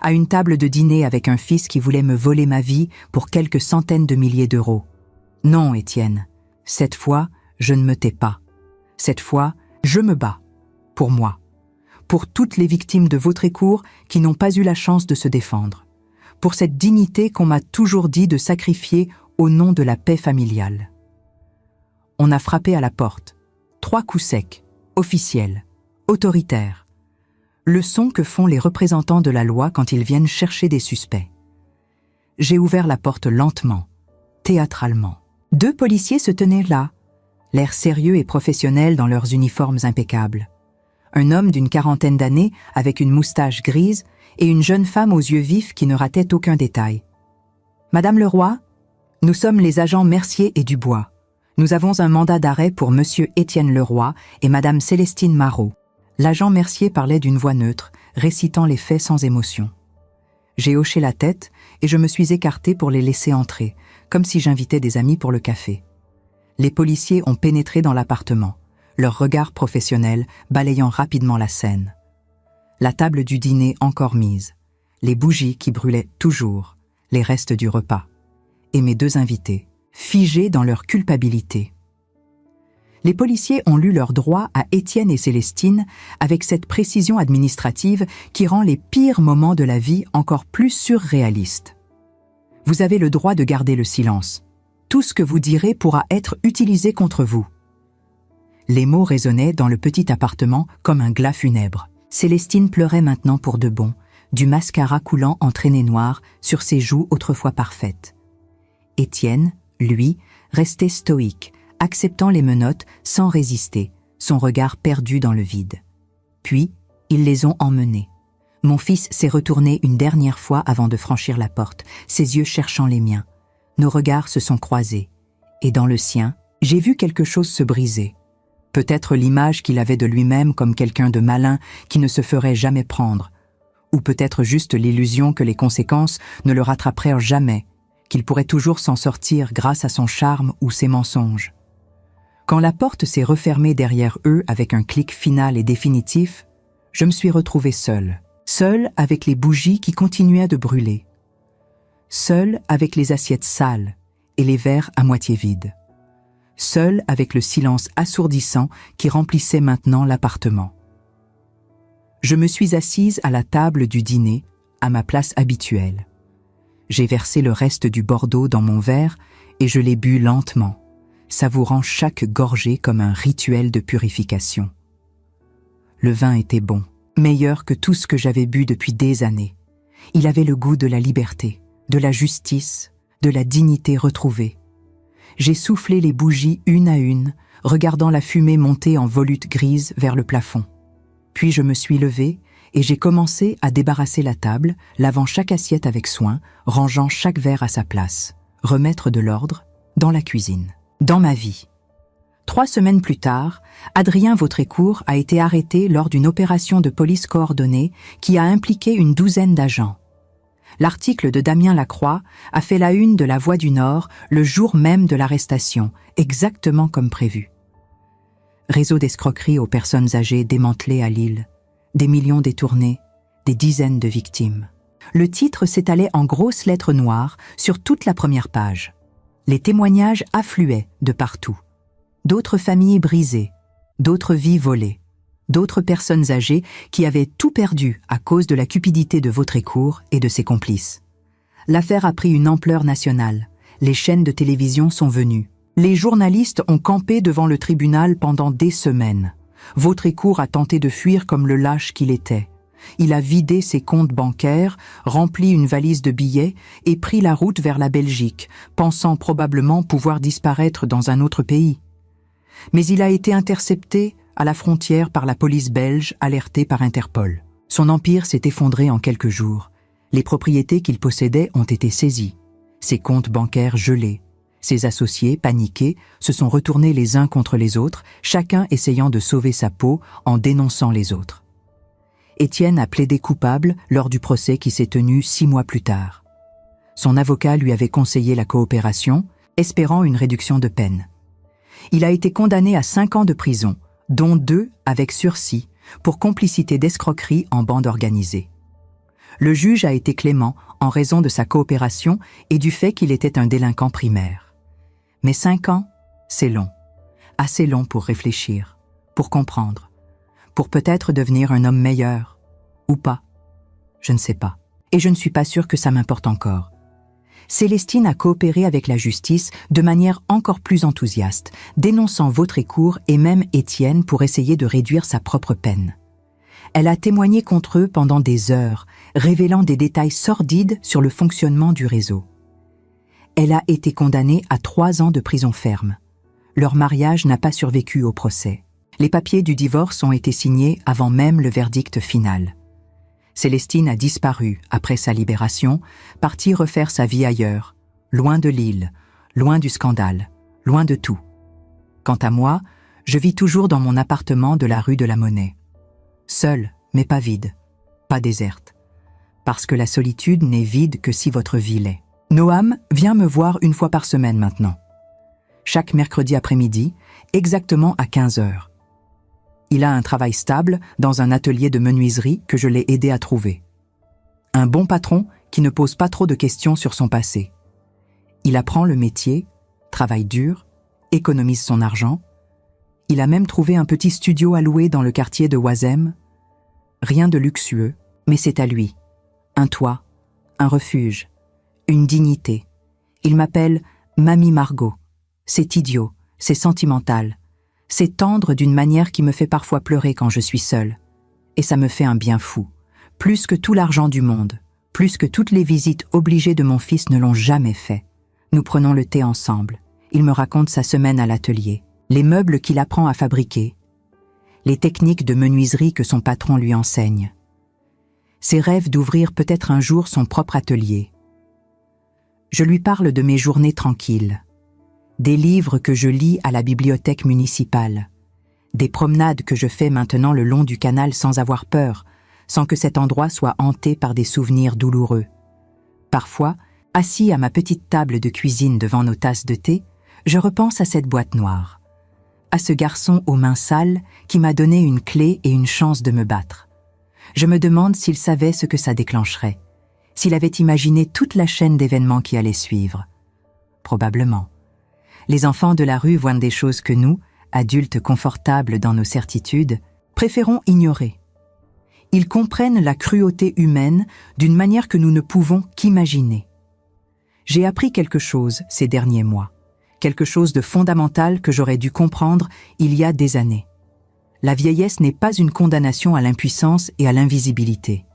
À une table de dîner avec un fils qui voulait me voler ma vie pour quelques centaines de milliers d'euros. Non, Étienne, cette fois, je ne me tais pas. Cette fois, je me bats. Pour moi. Pour toutes les victimes de Vautrécourt qui n'ont pas eu la chance de se défendre. Pour cette dignité qu'on m'a toujours dit de sacrifier au nom de la paix familiale. On a frappé à la porte. 3 coups secs, officiels, autoritaires. Le son que font les représentants de la loi quand ils viennent chercher des suspects. J'ai ouvert la porte lentement, théâtralement. 2 policiers se tenaient là, l'air sérieux et professionnel dans leurs uniformes impeccables. Un homme d'une 40aine d'années avec une moustache grise et une jeune femme aux yeux vifs qui ne ratait aucun détail. « Madame Leroy, nous sommes les agents Mercier et Dubois. Nous avons un mandat d'arrêt pour Monsieur Étienne Leroy et Madame Célestine Marot. » L'agent Mercier parlait d'une voix neutre, récitant les faits sans émotion. J'ai hoché la tête et je me suis écartée pour les laisser entrer, comme si j'invitais des amis pour le café. Les policiers ont pénétré dans l'appartement, leur regard professionnel balayant rapidement la scène. La table du dîner encore mise, les bougies qui brûlaient toujours, les restes du repas, et mes 2 invités, figés dans leur culpabilité. Les policiers ont lu leur droit à Étienne et Célestine avec cette précision administrative qui rend les pires moments de la vie encore plus surréalistes. Vous avez le droit de garder le silence. Tout ce que vous direz pourra être utilisé contre vous. Les mots résonnaient dans le petit appartement comme un glas funèbre. Célestine pleurait maintenant pour de bon, du mascara coulant en traînées noires sur ses joues autrefois parfaites. Étienne, lui, restait stoïque, acceptant les menottes sans résister, son regard perdu dans le vide. Puis, ils les ont emmenés. Mon fils s'est retourné une dernière fois avant de franchir la porte, ses yeux cherchant les miens. Nos regards se sont croisés, et dans le sien, j'ai vu quelque chose se briser. Peut-être l'image qu'il avait de lui-même comme quelqu'un de malin qui ne se ferait jamais prendre, ou peut-être juste l'illusion que les conséquences ne le rattraperaient jamais, qu'il pourrait toujours s'en sortir grâce à son charme ou ses mensonges. Quand la porte s'est refermée derrière eux avec un clic final et définitif, je me suis retrouvée seule avec les bougies qui continuaient de brûler, seule avec les assiettes sales et les verres à moitié vides, seule avec le silence assourdissant qui remplissait maintenant l'appartement. Je me suis assise à la table du dîner, à ma place habituelle. J'ai versé le reste du Bordeaux dans mon verre et je l'ai bu lentement, savourant chaque gorgée comme un rituel de purification. Le vin était bon, meilleur que tout ce que j'avais bu depuis des années. Il avait le goût de la liberté, de la justice, de la dignité retrouvée. J'ai soufflé les bougies une à une, regardant la fumée monter en volutes grises vers le plafond. Puis je me suis levée et j'ai commencé à débarrasser la table, lavant chaque assiette avec soin, rangeant chaque verre à sa place, remettre de l'ordre dans la cuisine, dans ma vie. 3 semaines plus tard, Adrien Vautrécourt a été arrêté lors d'une opération de police coordonnée qui a impliqué une douzaine d'agents. L'article de Damien Lacroix a fait la une de La Voix du Nord le jour même de l'arrestation, exactement comme prévu. Réseau d'escroquerie aux personnes âgées démantelé à Lille, des millions détournés, des dizaines de victimes. Le titre s'étalait en grosses lettres noires sur toute la première page. Les témoignages affluaient de partout. D'autres familles brisées, d'autres vies volées, d'autres personnes âgées qui avaient tout perdu à cause de la cupidité de Vautrécourt et de ses complices. L'affaire a pris une ampleur nationale. Les chaînes de télévision sont venues. Les journalistes ont campé devant le tribunal pendant des semaines. Vautrécourt a tenté de fuir comme le lâche qu'il était. Il a vidé ses comptes bancaires, rempli une valise de billets et pris la route vers la Belgique, pensant probablement pouvoir disparaître dans un autre pays. Mais il a été intercepté à la frontière par la police belge, alertée par Interpol. Son empire s'est effondré en quelques jours. Les propriétés qu'il possédait ont été saisies, ses comptes bancaires gelés. Ses associés, paniqués, se sont retournés les uns contre les autres, chacun essayant de sauver sa peau en dénonçant les autres. Étienne a plaidé coupable lors du procès qui s'est tenu 6 mois plus tard. Son avocat lui avait conseillé la coopération, espérant une réduction de peine. Il a été condamné à 5 ans de prison, dont 2 avec sursis, pour complicité d'escroquerie en bande organisée. Le juge a été clément en raison de sa coopération et du fait qu'il était un délinquant primaire. Mais 5 ans, c'est long. Assez long pour réfléchir, pour comprendre, pour peut-être devenir un homme meilleur, ou pas. Je ne sais pas. Et je ne suis pas sûre que ça m'importe encore. Célestine a coopéré avec la justice de manière encore plus enthousiaste, dénonçant Vautrécourt et même Étienne pour essayer de réduire sa propre peine. Elle a témoigné contre eux pendant des heures, révélant des détails sordides sur le fonctionnement du réseau. Elle a été condamnée à 3 ans de prison ferme. Leur mariage n'a pas survécu au procès. Les papiers du divorce ont été signés avant même le verdict final. Célestine a disparu après sa libération, partie refaire sa vie ailleurs, loin de Lille, loin du scandale, loin de tout. Quant à moi, je vis toujours dans mon appartement de la rue de la Monnaie. Seule, mais pas vide, pas déserte. Parce que la solitude n'est vide que si votre vie l'est. Noam vient me voir 1 fois par semaine maintenant. Chaque mercredi après-midi, exactement à 15 heures. Il a un travail stable dans un atelier de menuiserie que je l'ai aidé à trouver. Un bon patron qui ne pose pas trop de questions sur son passé. Il apprend le métier, travaille dur, économise son argent. Il a même trouvé un petit studio à louer dans le quartier de Oisem. Rien de luxueux, mais c'est à lui. Un toit, un refuge, une dignité. Il m'appelle Mamie Margot. C'est idiot, c'est sentimental. C'est tendre d'une manière qui me fait parfois pleurer quand je suis seule. Et ça me fait un bien fou. Plus que tout l'argent du monde, plus que toutes les visites obligées de mon fils ne l'ont jamais fait. Nous prenons le thé ensemble. Il me raconte sa semaine à l'atelier, les meubles qu'il apprend à fabriquer, les techniques de menuiserie que son patron lui enseigne. Ses rêves d'ouvrir peut-être un jour son propre atelier. Je lui parle de mes journées tranquilles, des livres que je lis à la bibliothèque municipale, des promenades que je fais maintenant le long du canal sans avoir peur, sans que cet endroit soit hanté par des souvenirs douloureux. Parfois, assis à ma petite table de cuisine devant nos tasses de thé, je repense à cette boîte noire, à ce garçon aux mains sales qui m'a donné une clé et une chance de me battre. Je me demande s'il savait ce que ça déclencherait, s'il avait imaginé toute la chaîne d'événements qui allait suivre. Probablement. Les enfants de la rue voient des choses que nous, adultes confortables dans nos certitudes, préférons ignorer. Ils comprennent la cruauté humaine d'une manière que nous ne pouvons qu'imaginer. J'ai appris quelque chose ces derniers mois, quelque chose de fondamental que j'aurais dû comprendre il y a des années. La vieillesse n'est pas une condamnation à l'impuissance et à l'invisibilité.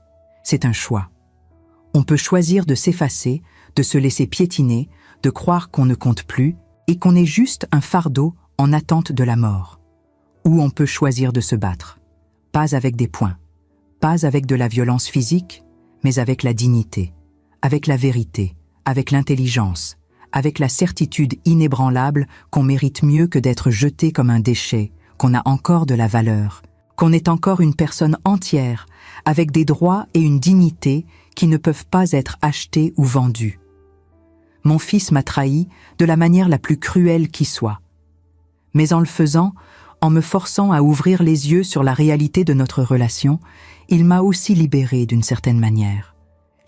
C'est un choix. On peut choisir de s'effacer, de se laisser piétiner, de croire qu'on ne compte plus et qu'on est juste un fardeau en attente de la mort. Ou on peut choisir de se battre. Pas avec des poings, pas avec de la violence physique, mais avec la dignité, avec la vérité, avec l'intelligence, avec la certitude inébranlable qu'on mérite mieux que d'être jeté comme un déchet, qu'on a encore de la valeur, qu'on est encore une personne entière, avec des droits et une dignité qui ne peuvent pas être achetés ou vendus. Mon fils m'a trahi de la manière la plus cruelle qui soit. Mais en le faisant, en me forçant à ouvrir les yeux sur la réalité de notre relation, il m'a aussi libérée d'une certaine manière.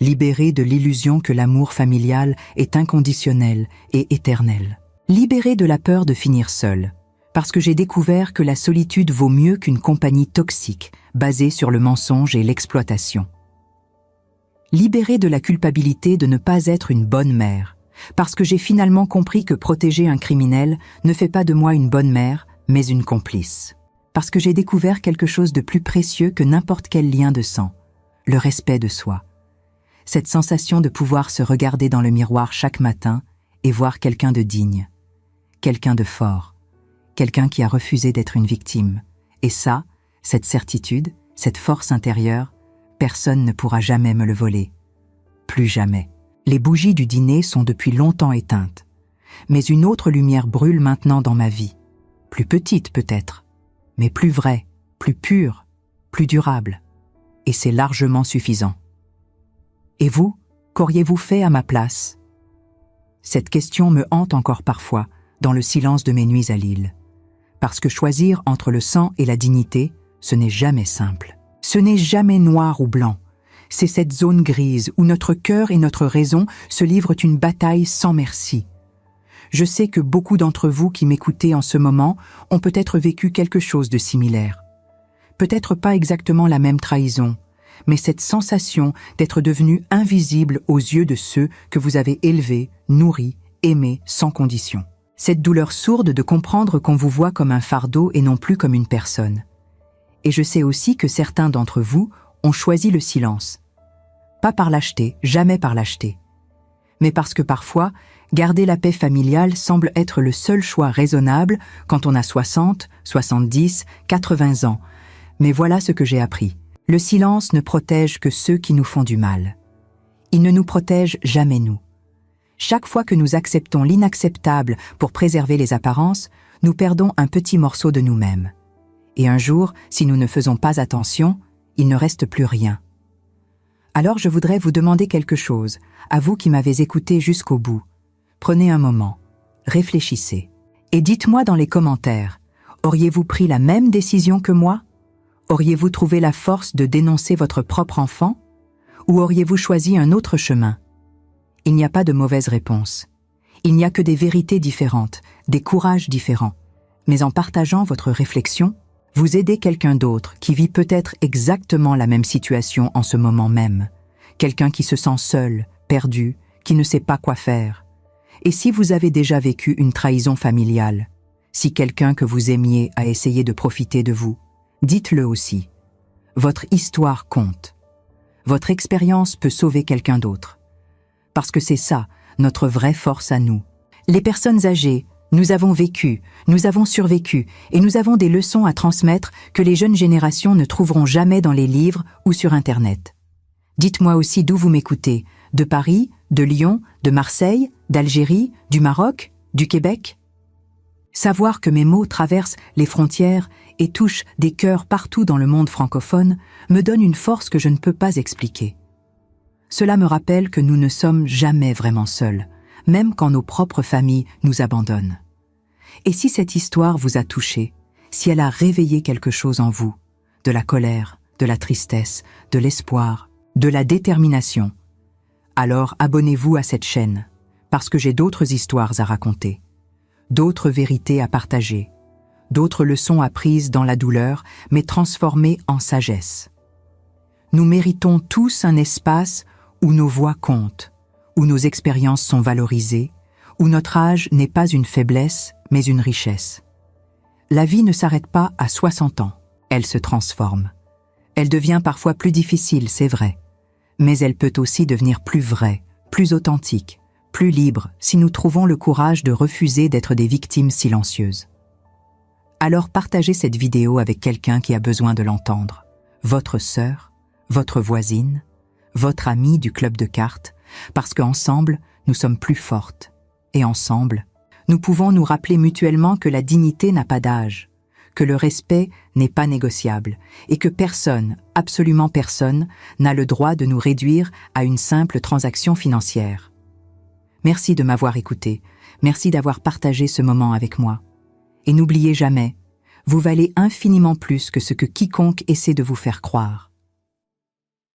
Libérée de l'illusion que l'amour familial est inconditionnel et éternel. Libérée de la peur de finir seule, parce que j'ai découvert que la solitude vaut mieux qu'une compagnie toxique, basée sur le mensonge et l'exploitation. Libérée de la culpabilité de ne pas être une bonne mère, parce que j'ai finalement compris que protéger un criminel ne fait pas de moi une bonne mère, mais une complice. Parce que j'ai découvert quelque chose de plus précieux que n'importe quel lien de sang, le respect de soi. Cette sensation de pouvoir se regarder dans le miroir chaque matin et voir quelqu'un de digne, quelqu'un de fort, quelqu'un qui a refusé d'être une victime. Et ça, cette certitude, cette force intérieure, personne ne pourra jamais me le voler. Plus jamais. Les bougies du dîner sont depuis longtemps éteintes, mais une autre lumière brûle maintenant dans ma vie. Plus petite peut-être, mais plus vraie, plus pure, plus durable. Et c'est largement suffisant. Et vous, qu'auriez-vous fait à ma place? Cette question me hante encore parfois, dans le silence de mes nuits à Lille. Parce que choisir entre le sang et la dignité, ce n'est jamais simple. Ce n'est jamais noir ou blanc. C'est cette zone grise où notre cœur et notre raison se livrent une bataille sans merci. Je sais que beaucoup d'entre vous qui m'écoutez en ce moment ont peut-être vécu quelque chose de similaire. Peut-être pas exactement la même trahison, mais cette sensation d'être devenu invisible aux yeux de ceux que vous avez élevés, nourris, aimés sans condition. Cette douleur sourde de comprendre qu'on vous voit comme un fardeau et non plus comme une personne. Et je sais aussi que certains d'entre vous ont choisi le silence. Pas par lâcheté, jamais par lâcheté. Mais parce que parfois, garder la paix familiale semble être le seul choix raisonnable quand on a 60, 70, 80 ans. Mais voilà ce que j'ai appris. Le silence ne protège que ceux qui nous font du mal. Il ne nous protège jamais nous. Chaque fois que nous acceptons l'inacceptable pour préserver les apparences, nous perdons un petit morceau de nous-mêmes. Et un jour, si nous ne faisons pas attention, il ne reste plus rien. Alors je voudrais vous demander quelque chose, à vous qui m'avez écouté jusqu'au bout. Prenez un moment, réfléchissez, et dites-moi dans les commentaires, auriez-vous pris la même décision que moi? Auriez-vous trouvé la force de dénoncer votre propre enfant? Ou auriez-vous choisi un autre chemin? Il n'y a pas de mauvaise réponse. Il n'y a que des vérités différentes, des courages différents. Mais en partageant votre réflexion, vous aidez quelqu'un d'autre qui vit peut-être exactement la même situation en ce moment même. Quelqu'un qui se sent seul, perdu, qui ne sait pas quoi faire. Et si vous avez déjà vécu une trahison familiale, si quelqu'un que vous aimiez a essayé de profiter de vous, dites-le aussi. Votre histoire compte. Votre expérience peut sauver quelqu'un d'autre. Parce que c'est ça, notre vraie force à nous. Les personnes âgées, nous avons vécu, nous avons survécu, et nous avons des leçons à transmettre que les jeunes générations ne trouveront jamais dans les livres ou sur Internet. Dites-moi aussi d'où vous m'écoutez, de Paris, de Lyon, de Marseille, d'Algérie, du Maroc, du Québec. Savoir que mes mots traversent les frontières et touchent des cœurs partout dans le monde francophone me donne une force que je ne peux pas expliquer. Cela me rappelle que nous ne sommes jamais vraiment seuls, même quand nos propres familles nous abandonnent. Et si cette histoire vous a touché, si elle a réveillé quelque chose en vous, de la colère, de la tristesse, de l'espoir, de la détermination, alors abonnez-vous à cette chaîne, parce que j'ai d'autres histoires à raconter, d'autres vérités à partager, d'autres leçons apprises dans la douleur, mais transformées en sagesse. Nous méritons tous un espace où nos voix comptent, où nos expériences sont valorisées, où notre âge n'est pas une faiblesse, mais une richesse. La vie ne s'arrête pas à 60 ans, elle se transforme. Elle devient parfois plus difficile, c'est vrai, mais elle peut aussi devenir plus vraie, plus authentique, plus libre si nous trouvons le courage de refuser d'être des victimes silencieuses. Alors partagez cette vidéo avec quelqu'un qui a besoin de l'entendre. Votre sœur, votre voisine, votre amie du club de cartes, parce qu'ensemble, nous sommes plus fortes. Et ensemble, nous pouvons nous rappeler mutuellement que la dignité n'a pas d'âge, que le respect n'est pas négociable et que personne, absolument personne, n'a le droit de nous réduire à une simple transaction financière. Merci de m'avoir écouté, merci d'avoir partagé ce moment avec moi. Et n'oubliez jamais, vous valez infiniment plus que ce que quiconque essaie de vous faire croire.